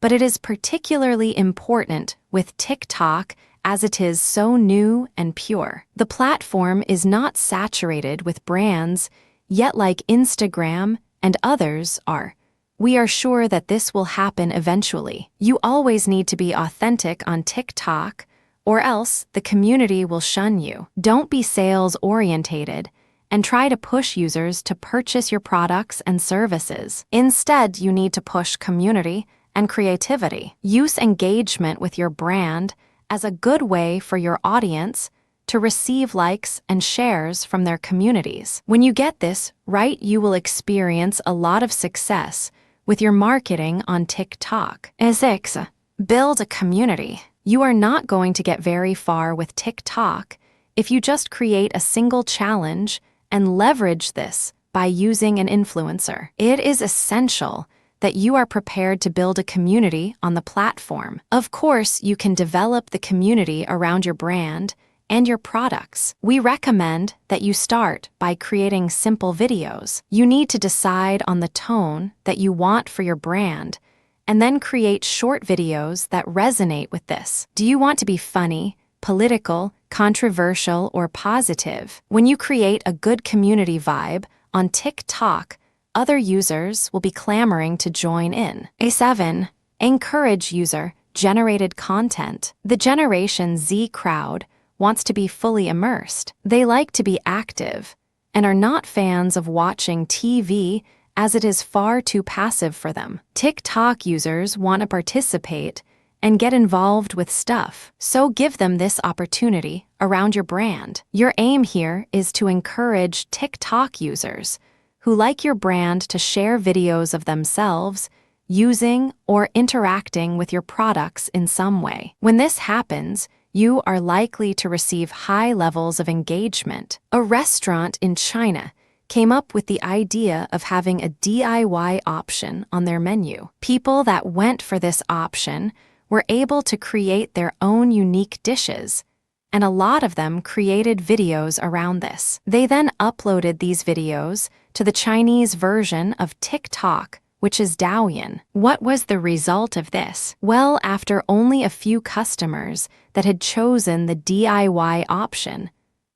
but it is particularly important with TikTok as it is so new and pure. The platform is not saturated with brands, yet like Instagram and others are. We are sure that this will happen eventually. You always need to be authentic on TikTok, or else the community will shun you. Don't be sales-orientated and try to push users to purchase your products and services. Instead, you need to push community and creativity. Use engagement with your brand as a good way for your audience to receive likes and shares from their communities. When you get this right, you will experience a lot of success with your marketing on TikTok. 6. Build a community. You are not going to get very far with TikTok if you just create a single challenge and leverage this by using an influencer. It is essential that you are prepared to build a community on the platform. Of course, you can develop the community around your brand and your products. We recommend that you start by creating simple videos. You need to decide on the tone that you want for your brand, and then create short videos that resonate with this. Do you want to be funny, political, controversial, or positive? When you create a good community vibe on TikTok, other users will be clamoring to join in. 7. Encourage user-generated content. The Generation Z crowd wants to be fully immersed. They like to be active and are not fans of watching TV as it is far too passive for them. TikTok users want to participate and get involved with stuff, so give them this opportunity around your brand. Your aim here is to encourage TikTok users who like your brand to share videos of themselves using or interacting with your products in some way. When this happens, you are likely to receive high levels of engagement. A restaurant in China came up with the idea of having a DIY option on their menu. People that went for this option were able to create their own unique dishes, and a lot of them created videos around this. They then uploaded these videos to the Chinese version of TikTok, which is Douyin. What was the result of this? Well, after only a few customers that had chosen the DIY option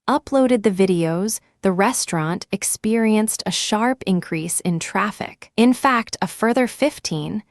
uploaded the videos, the restaurant experienced a sharp increase in traffic. In fact, a further 15,000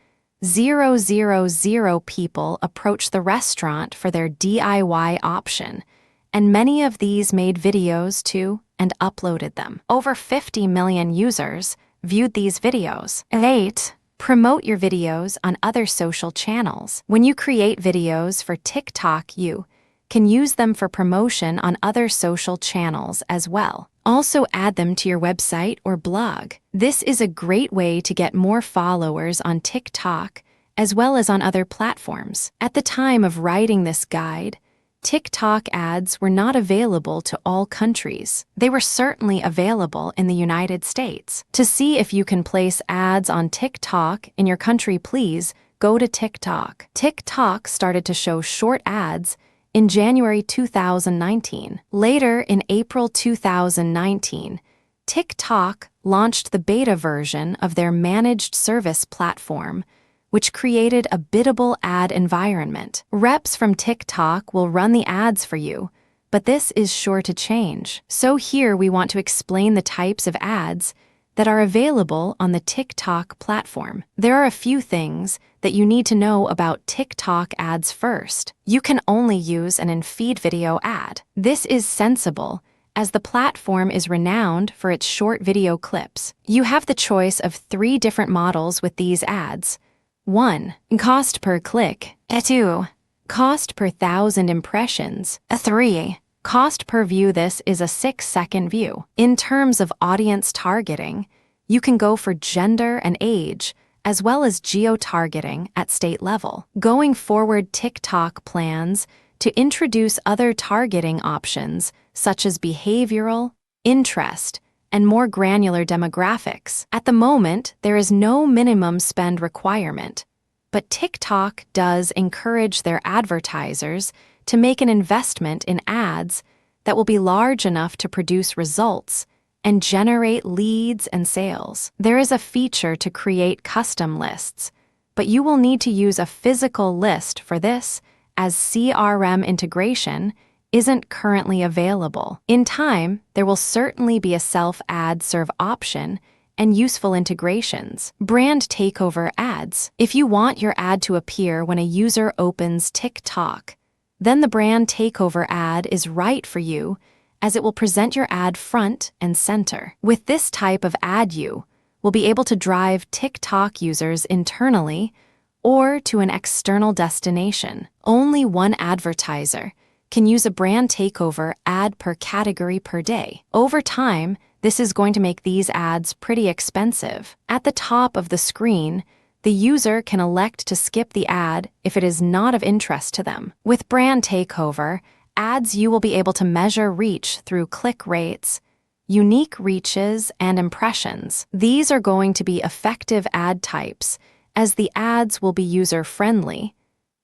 people approached the restaurant for their DIY option, and many of these made videos too and uploaded them. Over 50 million users viewed these videos. 8. Promote your videos on other social channels. When you create videos for TikTok, you can use them for promotion on other social channels as well. Also add them to your website or blog. This is a great way to get more followers on TikTok as well as on other platforms. At the time of writing this guide, TikTok ads were not available to all countries. They were certainly available in the United States. To see if you can place ads on TikTok in your country, please go to TikTok. TikTok started to show short ads in January 2019. Later, in April 2019, TikTok launched the beta version of their managed service platform, which created a biddable ad environment. Reps from TikTok will run the ads for you, but this is sure to change. So here we want to explain the types of ads that are available on the TikTok platform. There are a few things that you need to know about TikTok ads first. You can only use an in-feed video ad. This is sensible, as the platform is renowned for its short video clips. You have the choice of 3 different models with these ads. 1. Cost per click. 2. Cost per 1,000 impressions. 3. Cost per view. This is a 6-second view. In terms of audience targeting, you can go for gender and age, as well as geo-targeting at state level. Going forward, TikTok plans to introduce other targeting options such as behavioral, interest, and more granular demographics. At the moment, there is no minimum spend requirement, but TikTok does encourage their advertisers to make an investment in ads that will be large enough to produce results and generate leads and sales. There is a feature to create custom lists, but you will need to use a physical list for this, as CRM integration isn't currently available. In time, there will certainly be a self-ad serve option and useful integrations. Brand takeover ads. If you want your ad to appear when a user opens TikTok, then the brand takeover ad is right for you, as it will present your ad front and center. With this type of ad, you will be able to drive TikTok users internally or to an external destination. Only one advertiser can use a brand takeover ad per category per day. Over time, this is going to make these ads pretty expensive. At the top of the screen, the user can elect to skip the ad if it is not of interest to them. With brand takeover ads, you will be able to measure reach through click rates, unique reaches, and impressions. These are going to be effective ad types, as the ads will be user-friendly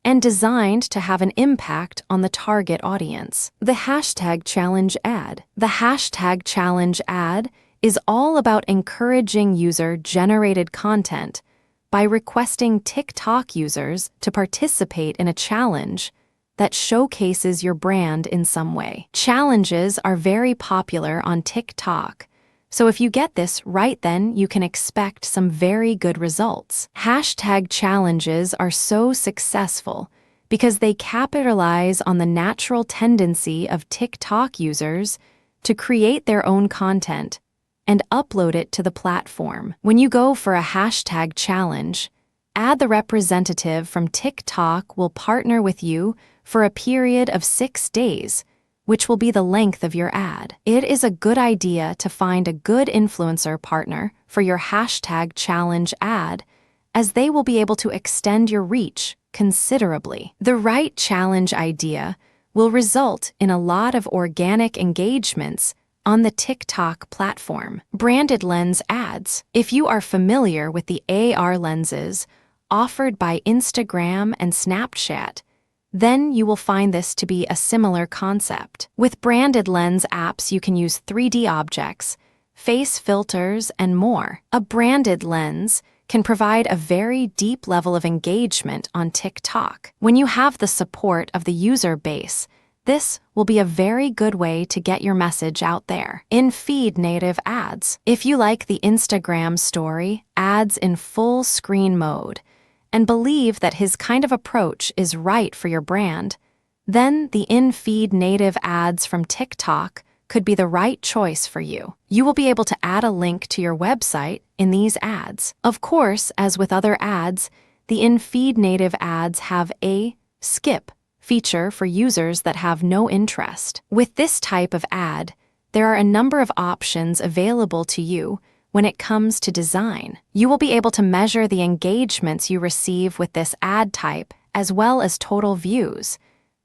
and designed to have an impact on the target audience. The hashtag challenge ad. The hashtag challenge ad is all about encouraging user-generated content by requesting TikTok users to participate in a challenge that showcases your brand in some way. Challenges are very popular on TikTok, so if you get this right, then you can expect some very good results. Hashtag challenges are so successful because they capitalize on the natural tendency of TikTok users to create their own content and upload it to the platform. When you go for a hashtag challenge, the representative from TikTok will partner with you for a period of 6 days, which will be the length of your ad. It is a good idea to find a good influencer partner for your hashtag challenge ad, as they will be able to extend your reach considerably. The right challenge idea will result in a lot of organic engagements on the TikTok platform. Branded lens ads. If you are familiar with the AR lenses offered by Instagram and Snapchat, then you will find this to be a similar concept. With branded lens apps, you can use 3D objects, face filters, and more. A branded lens can provide a very deep level of engagement on TikTok. When you have the support of the user base, this will be a very good way to get your message out there. In-feed native ads. If you like the Instagram story ads in full screen mode, and believe that his kind of approach is right for your brand, then the in-feed native ads from TikTok could be the right choice for you. You will be able to add a link to your website in these ads. Of course, as with other ads, the in-feed native ads have a skip feature for users that have no interest. With this type of ad, there are a number of options available to you when it comes to design. You will be able to measure the engagements you receive with this ad type, as well as total views,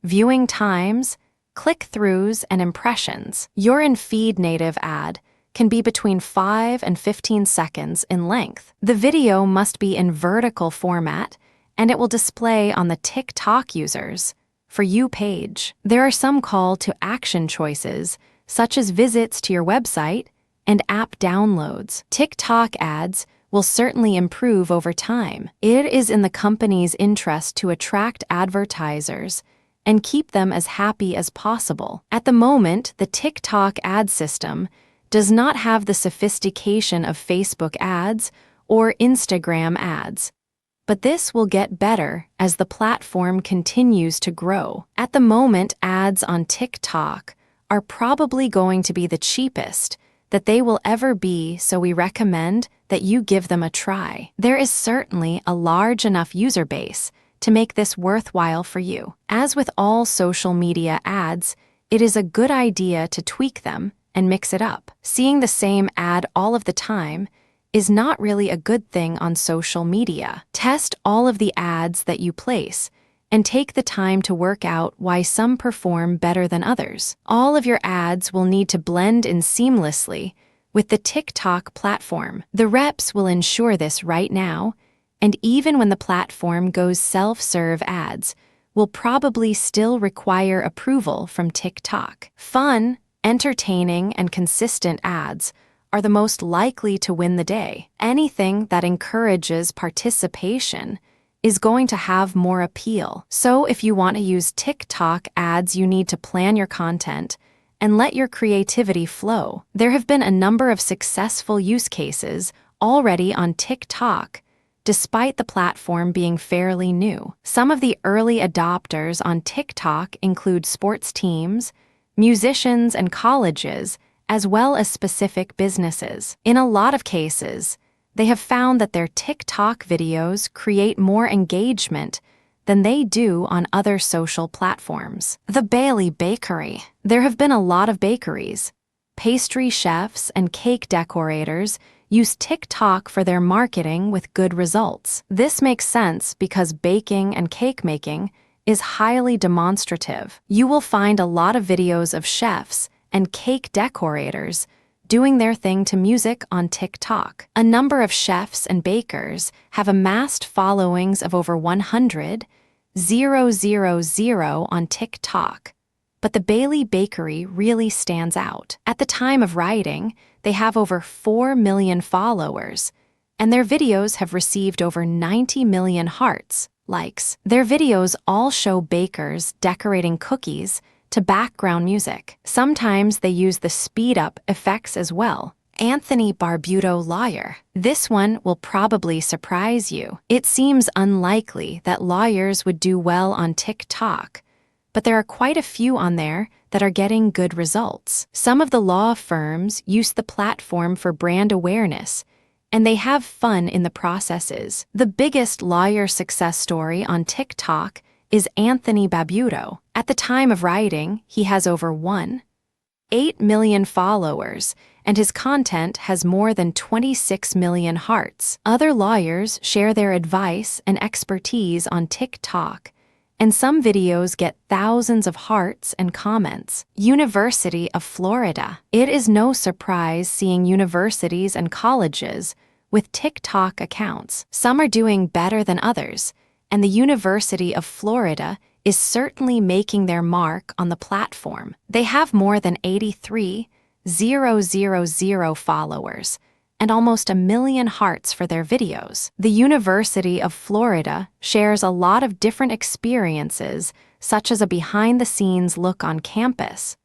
viewing times, click-throughs, and impressions. Your in-feed native ad can be between 5 and 15 seconds in length. The video must be in vertical format, and it will display on the TikTok users' For You page. There are some call to action choices, such as visits to your website and app downloads. TikTok ads will certainly improve over time. It is in the company's interest to attract advertisers and keep them as happy as possible. At the moment, the TikTok ad system does not have the sophistication of Facebook ads or Instagram ads, but this will get better as the platform continues to grow. At the moment, ads on TikTok are probably going to be the cheapest that they will ever be, so we recommend that you give them a try. There is certainly a large enough user base to make this worthwhile for you. As with all social media ads, it is a good idea to tweak them and mix it up. Seeing the same ad all of the time is not really a good thing on social media. Test all of the ads that you place and take the time to work out why some perform better than others. All of your ads will need to blend in seamlessly with the TikTok platform. The reps will ensure this right now, and even when the platform goes self-serve, ads will probably still require approval from TikTok. Fun, entertaining, and consistent ads are the most likely to win the day. Anything that encourages participation is going to have more appeal. So if you want to use TikTok ads, you need to plan your content and let your creativity flow. There have been a number of successful use cases already on TikTok, despite the platform being fairly new. Some of the early adopters on TikTok include sports teams, musicians, and colleges, as well as specific businesses. In a lot of cases, they have found that their TikTok videos create more engagement than they do on other social platforms. The Bailey Bakery. There have been a lot of bakeries, pastry chefs, and cake decorators use TikTok for their marketing with good results. This makes sense because baking and cake making is highly demonstrative. You will find a lot of videos of chefs and cake decorators doing their thing to music on TikTok. A number of chefs and bakers have amassed followings of over 100,000 on TikTok, but the Bailey Bakery really stands out. At the time of writing, they have over 4 million followers, and their videos have received over 90 million hearts, likes. Their videos all show bakers decorating cookies to background music. Sometimes they use the speed-up effects as well. Anthony Barbuto Lawyer. This one will probably surprise you. It seems unlikely that lawyers would do well on TikTok, but there are quite a few on there that are getting good results. Some of the law firms use the platform for brand awareness, and they have fun in the processes. The biggest lawyer success story on TikTok is Anthony Barbuto. At the time of writing, he has over 1.8 million followers, and his content has more than 26 million hearts. Other lawyers share their advice and expertise on TikTok, and some videos get thousands of hearts and comments. University of Florida. It is no surprise seeing universities and colleges with TikTok accounts. Some are doing better than others, and the University of Florida is certainly making their mark on the platform. They have more than 83,000 followers and almost 1 million hearts for their videos. The University of Florida shares a lot of different experiences, such as a behind-the-scenes look on campus,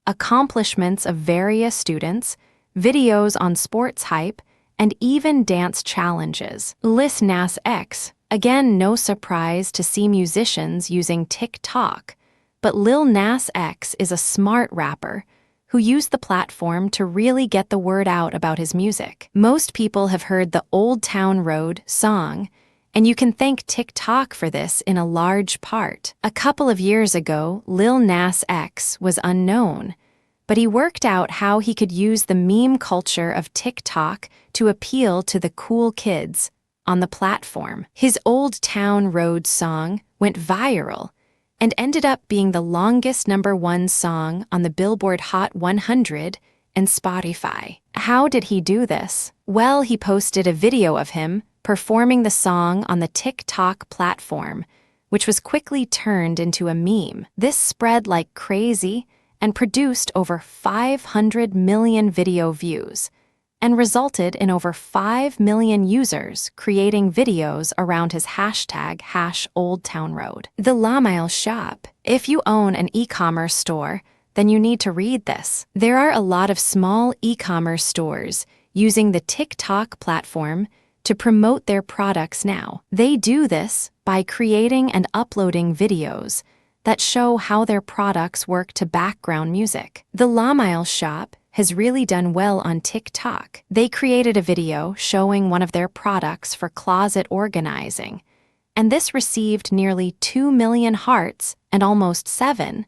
accomplishments of various students, videos on sports hype, and even dance challenges. Lil Nas X. Again, no surprise to see musicians using TikTok, but Lil Nas X is a smart rapper who used the platform to really get the word out about his music. Most people have heard the Old Town Road song, and you can thank TikTok for this in a large part. A couple of years ago, Lil Nas X was unknown, but he worked out how he could use the meme culture of TikTok to appeal to the cool kids on the platform. His Old Town Road song went viral and ended up being the longest #1 song on the Billboard Hot 100 and Spotify. How did he do this? Well, he posted a video of him performing the song on the TikTok platform which was quickly turned into a meme. This spread like crazy and produced over 500 million video views, and resulted in over 5 million users creating videos around his hashtag #OldTownRoad. The Lamail shop. If you own an e-commerce store, then you need to read this. There are a lot of small e-commerce stores using the TikTok platform to promote their products now. They do this by creating and uploading videos that show how their products work to background music. The Lamail shop has really done well on TikTok. They created a video showing one of their products for closet organizing, and this received nearly 2 million hearts and almost 7,000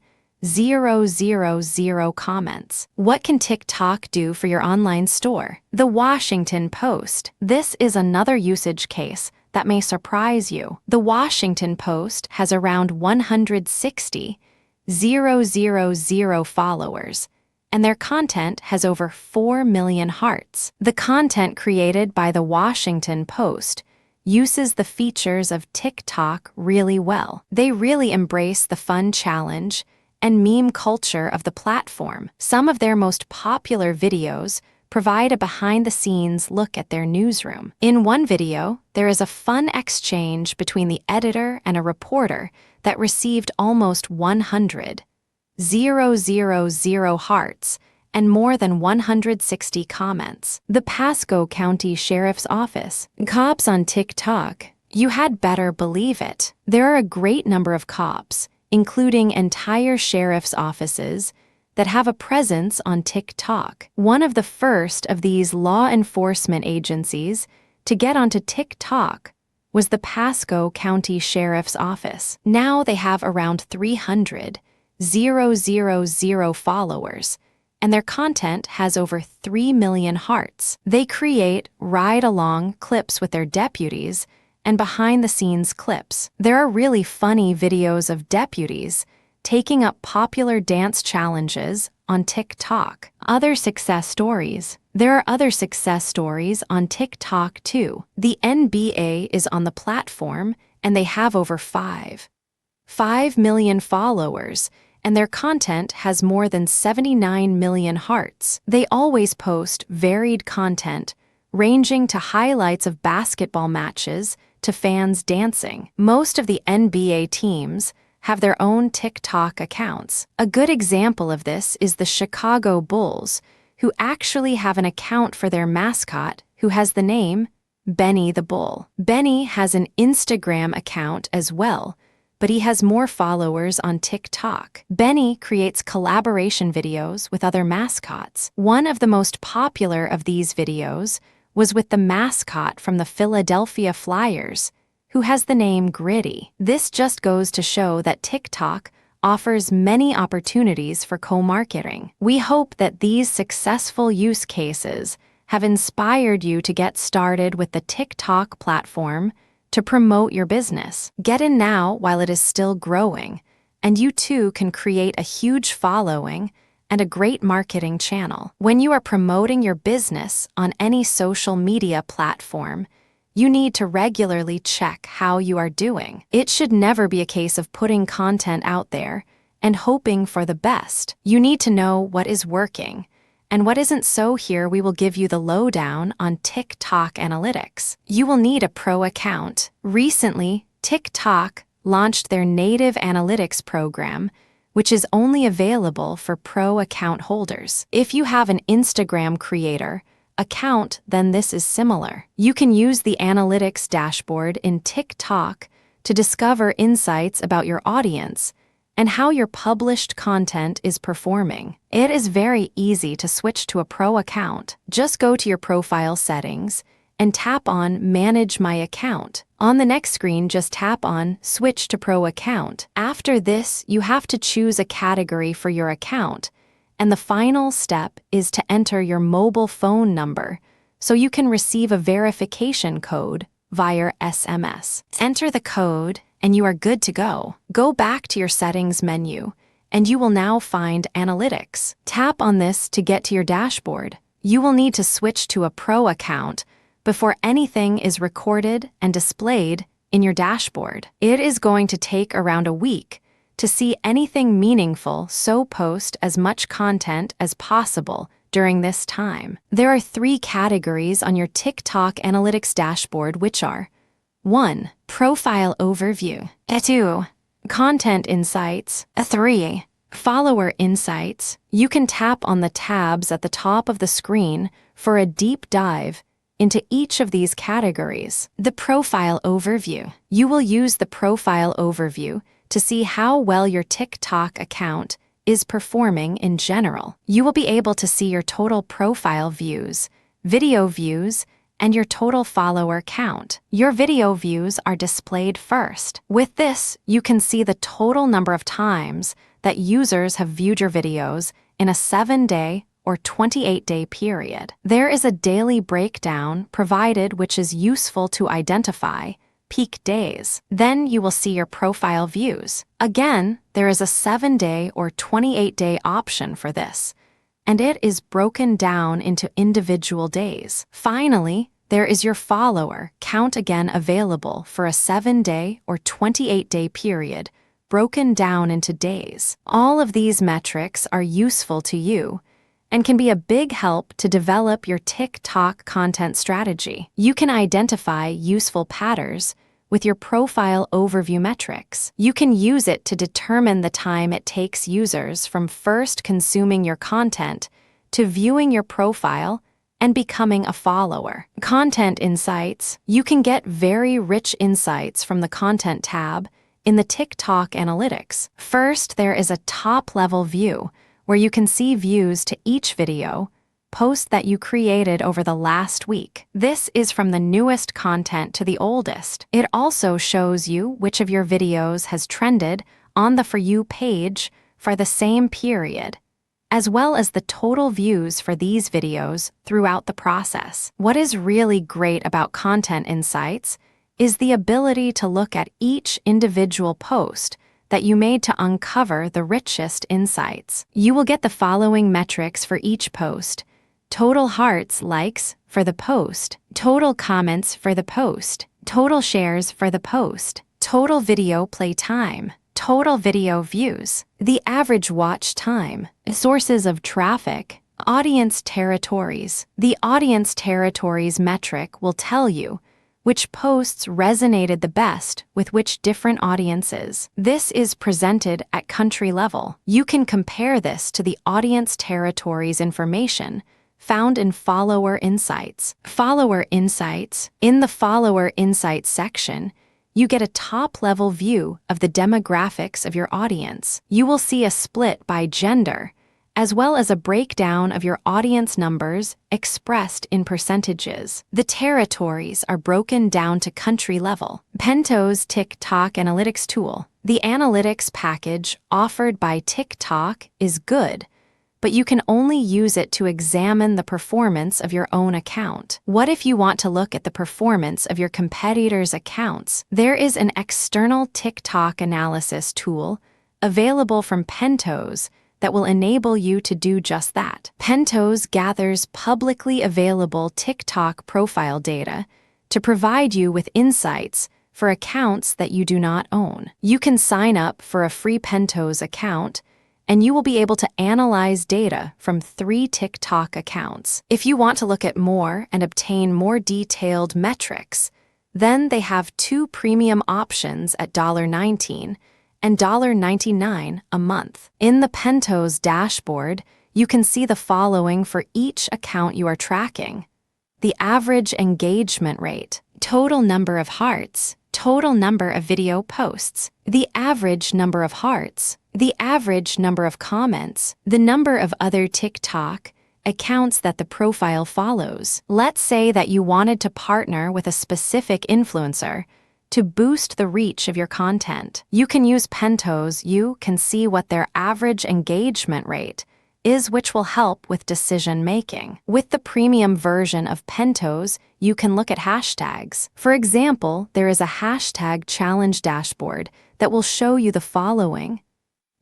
comments. What can TikTok do for your online store? The Washington Post. This is another usage case that may surprise you. The Washington Post has around 160,000 followers, and their content has over 4 million hearts. The content created by the Washington Post uses the features of TikTok really well. They really embrace the fun challenge and meme culture of the platform. Some of their most popular videos provide a behind-the-scenes look at their newsroom. In one video, there is a fun exchange between the editor and a reporter that received almost 100,000 hearts and more than 160 comments. The Pasco County Sheriff's Office. Cops on TikTok. You had better believe it. There are a great number of cops, including entire sheriff's offices, that have a presence on TikTok. One of the first of these law enforcement agencies to get onto TikTok was the Pasco County Sheriff's Office. Now they have around 300,000 followers, and their content has over 3 million hearts. They create ride-along clips with their deputies and behind-the-scenes clips. There are really funny videos of deputies taking up popular dance challenges on TikTok. Other success stories. There are other success stories on TikTok too. The NBA is on the platform, and they have over 5 million followers, and their content has more than 79 million hearts. They always post varied content, ranging to highlights of basketball matches to fans dancing. Most of the NBA teams have their own TikTok accounts. A good example of this is the Chicago Bulls, who actually have an account for their mascot, who has the name Benny the Bull. Benny has an Instagram account as well, but he has more followers on TikTok. Benny creates collaboration videos with other mascots. One of the most popular of these videos was with the mascot from the Philadelphia Flyers, who has the name Gritty. This just goes to show that TikTok offers many opportunities for co-marketing. We hope that these successful use cases have inspired you to get started with the TikTok platform to promote your business. Get in now while it is still growing, and you too can create a huge following and a great marketing channel. When you are promoting your business on any social media platform, you need to regularly check how you are doing. It should never be a case of putting content out there and hoping for the best. You need to know what is working and what isn't. So here we will give you the lowdown on TikTok analytics. You will need a pro account. Recently, TikTok launched their native analytics program, which is only available for pro account holders. If you have an Instagram creator account, then this is similar. You can use the analytics dashboard in TikTok to discover insights about your audience and how your published content is performing. It is very easy to switch to a pro account. Just go to your profile settings and tap on Manage My Account. On the next screen, just tap on Switch to Pro Account. After this, you have to choose a category for your account, and the final step is to enter your mobile phone number so you can receive a verification code via SMS. Enter the code and you are good to go. Go back to your settings menu and you will now find Analytics. Tap on this to get to your dashboard. You will need to switch to a pro account before anything is recorded and displayed in your dashboard. It is going to take around a week to see anything meaningful, so post as much content as possible during this time. There are 3 categories on your TikTok analytics dashboard, which are 1. Profile overview. 2. Content insights. 3. Follower insights. You can tap on the tabs at the top of the screen for a deep dive into each of these categories. The profile overview. You will use the profile overview to see how well your TikTok account is performing in general. You will be able to see your total profile views, video views, and your total follower count. Your video views are displayed first. With this, you can see the total number of times that users have viewed your videos in a 7-day or 28-day period. There is a daily breakdown provided which is useful to identify peak days. Then you will see your profile views. Again, there is a 7-day or 28-day option for this, and it is broken down into individual days. Finally, there is your follower count, again available for a 7-day or 28-day period, broken down into days. All of these metrics are useful to you and can be a big help to develop your TikTok content strategy. You can identify useful patterns with your profile overview metrics. You can use it to determine the time it takes users from first consuming your content to viewing your profile and becoming a follower. Content insights. You can get very rich insights from the Content tab in the TikTok analytics. First, there is a top-level view where you can see views to each video post that you created over the last week. This is from the newest content to the oldest. It also shows you which of your videos has trended on the For You page for the same period, as well as the total views for these videos throughout the process. What is really great about Content Insights is the ability to look at each individual post that you made to uncover the richest insights. You will get the following metrics for each post: total hearts, likes for the post, total comments for the post, total shares for the post, total video play time, total video views, the average watch time, sources of traffic, audience territories. The audience territories metric will tell you which posts resonated the best with which different audiences. This is presented at country level. You can compare this to the audience territories information found in Follower Insights. Follower Insights. In the Follower Insights section, you get a top-level view of the demographics of your audience. You will see a split by gender, as well as a breakdown of your audience numbers expressed in percentages. The territories are broken down to country level. Pento's TikTok Analytics tool. The analytics package offered by TikTok is good, but you can only use it to examine the performance of your own account. What if you want to look at the performance of your competitors' accounts? There is an external TikTok analysis tool available from Pento's that will enable you to do just that. Pento's gathers publicly available TikTok profile data to provide you with insights for accounts that you do not own. You can sign up for a free Pento's account, and you will be able to analyze data from 3 TikTok accounts. If you want to look at more and obtain more detailed metrics, then they have 2 premium options at $19 and $99 a month. In the Pento's dashboard, you can see the following for each account you are tracking: the average engagement rate, total number of hearts, total number of video posts, the average number of hearts, the average number of comments, the number of other TikTok accounts that the profile follows. Let's say that you wanted to partner with a specific influencer to boost the reach of your content. You can use Pento's. You can see what their average engagement rate is, which will help with decision making. With the premium version of Pento's, you can look at hashtags. For example, there is a hashtag challenge dashboard that will show you the following: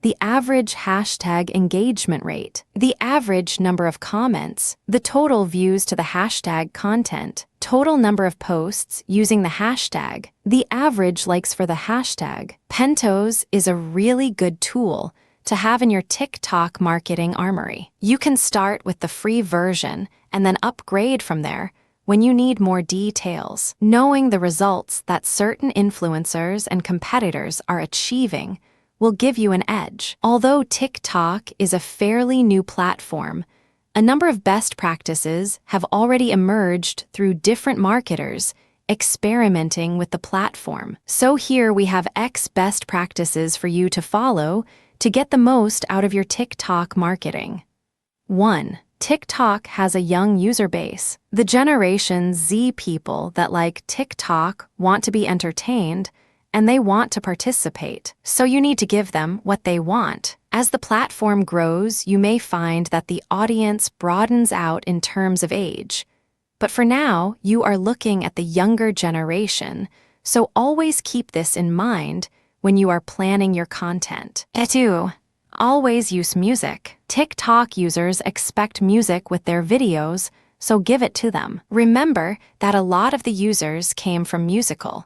the average hashtag engagement rate, the average number of comments, the total views to the hashtag content, Total number of posts using the hashtag. The average likes for the hashtag. Pentos is a really good tool to have in your TikTok marketing armory. You can start with the free version and then upgrade from there when you need more details. Knowing the results that certain influencers and competitors are achieving will give you an edge. Although TikTok is a fairly new platform, a number of best practices have already emerged through different marketers experimenting with the platform. So here we have X best practices for you to follow to get the most out of your TikTok marketing. 1. TikTok has a young user base. The Generation Z people that like TikTok want to be entertained and they want to participate, so you need to give them what they want. As the platform grows, you may find that the audience broadens out in terms of age. But for now, you are looking at the younger generation, so always keep this in mind when you are planning your content. 2. Always use music. TikTok users expect music with their videos, so give it to them. Remember that a lot of the users came from musical.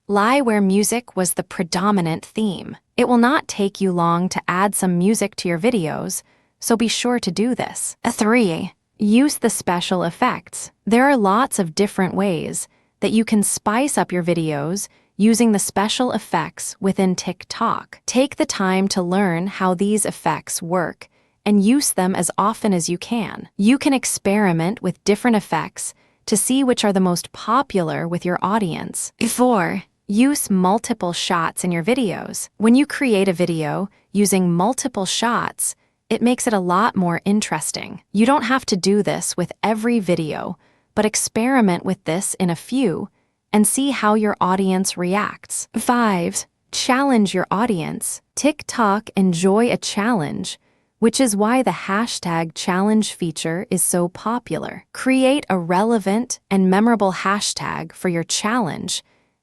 Lie where music was the predominant theme. It will not take you long to add some music to your videos, so be sure to do this. 3. Use the special effects. There are lots of different ways that you can spice up your videos using the special effects within TikTok. Take the time to learn how these effects work and use them as often as you can. You can experiment with different effects to see which are the most popular with your audience. 4. Use multiple shots in your videos. When you create a video using multiple shots, it makes it a lot more interesting. You don't have to do this with every video, but experiment with this in a few and see how your audience reacts. 5. Challenge your audience. TikTok enjoy a challenge, which is why the hashtag challenge feature is so popular. Create a relevant and memorable hashtag for your challenge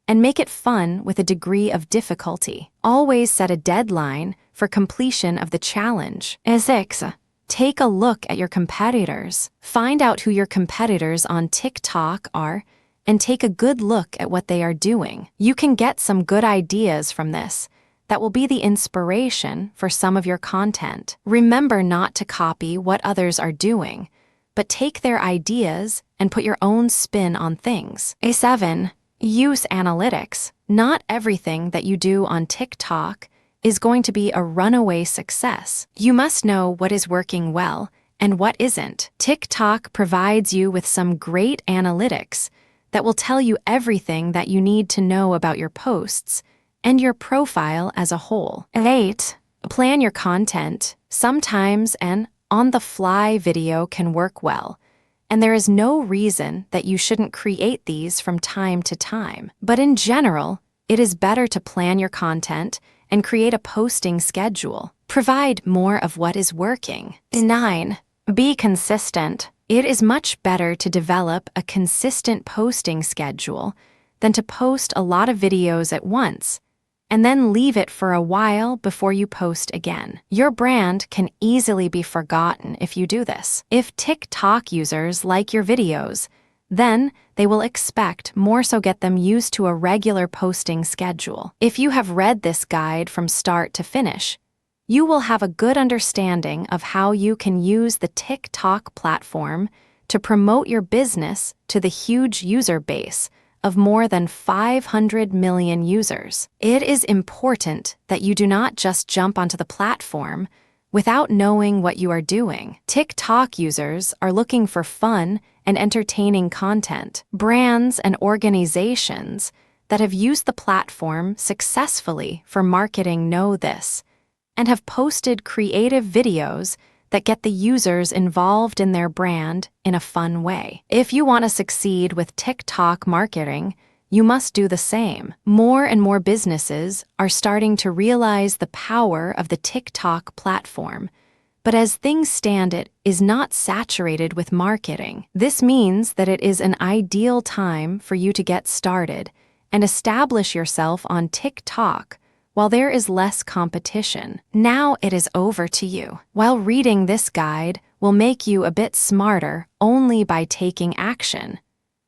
and make it fun with a degree of difficulty. Always set a deadline for completion of the challenge. 6. Take a look at your competitors. Find out who your competitors on TikTok are and take a good look at what they are doing. You can get some good ideas from this that will be the inspiration for some of your content. Remember not to copy what others are doing, but take their ideas and put your own spin on things. 7. Use analytics. Not everything that you do on TikTok is going to be a runaway success. You must know what is working well and what isn't. TikTok provides you with some great analytics that will tell you everything that you need to know about your posts and your profile as a whole. 8. Plan your content. Sometimes an on-the-fly video can work well, and there is no reason that you shouldn't create these from time to time. But in general, it is better to plan your content and create a posting schedule. Provide more of what is working. 9. Be consistent. It is much better to develop a consistent posting schedule than to post a lot of videos at once and then leave it for a while before you post again. Your brand can easily be forgotten if you do this. If TikTok users like your videos, then they will expect more, so get them used to a regular posting schedule. If you have read this guide from start to finish, you will have a good understanding of how you can use the TikTok platform to promote your business to the huge user base of more than 500 million users. It is important that you do not just jump onto the platform without knowing what you are doing. TikTok users are looking for fun and entertaining content. Brands and organizations that have used the platform successfully for marketing know this and have posted creative videos that get the users involved in their brand in a fun way. If you want to succeed with TikTok marketing, you must do the same. More and more businesses are starting to realize the power of the TikTok platform, but as things stand, it is not saturated with marketing. This means that it is an ideal time for you to get started and establish yourself on TikTok while there is less competition. Now it is over to you. While reading this guide will make you a bit smarter only by taking action,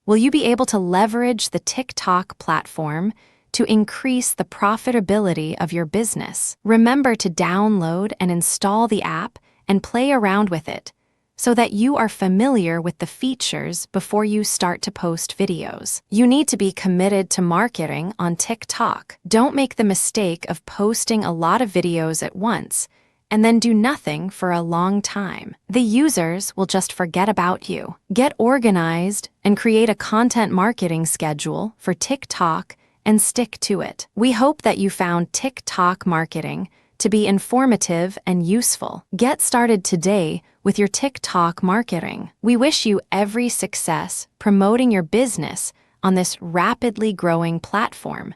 will Will you be able to leverage the TikTok platform to increase the profitability of your business? Remember to download and install the app and play around with it so that you are familiar with the features before you start to post videos. You need to be committed to marketing on TikTok. Don't make the mistake of posting a lot of videos at once and then do nothing for a long time. The users will just forget about you. Get organized and create a content marketing schedule for TikTok and stick to it. We hope that you found TikTok marketing to be informative and useful. Get started today with your TikTok marketing. We wish you every success promoting your business on this rapidly growing platform.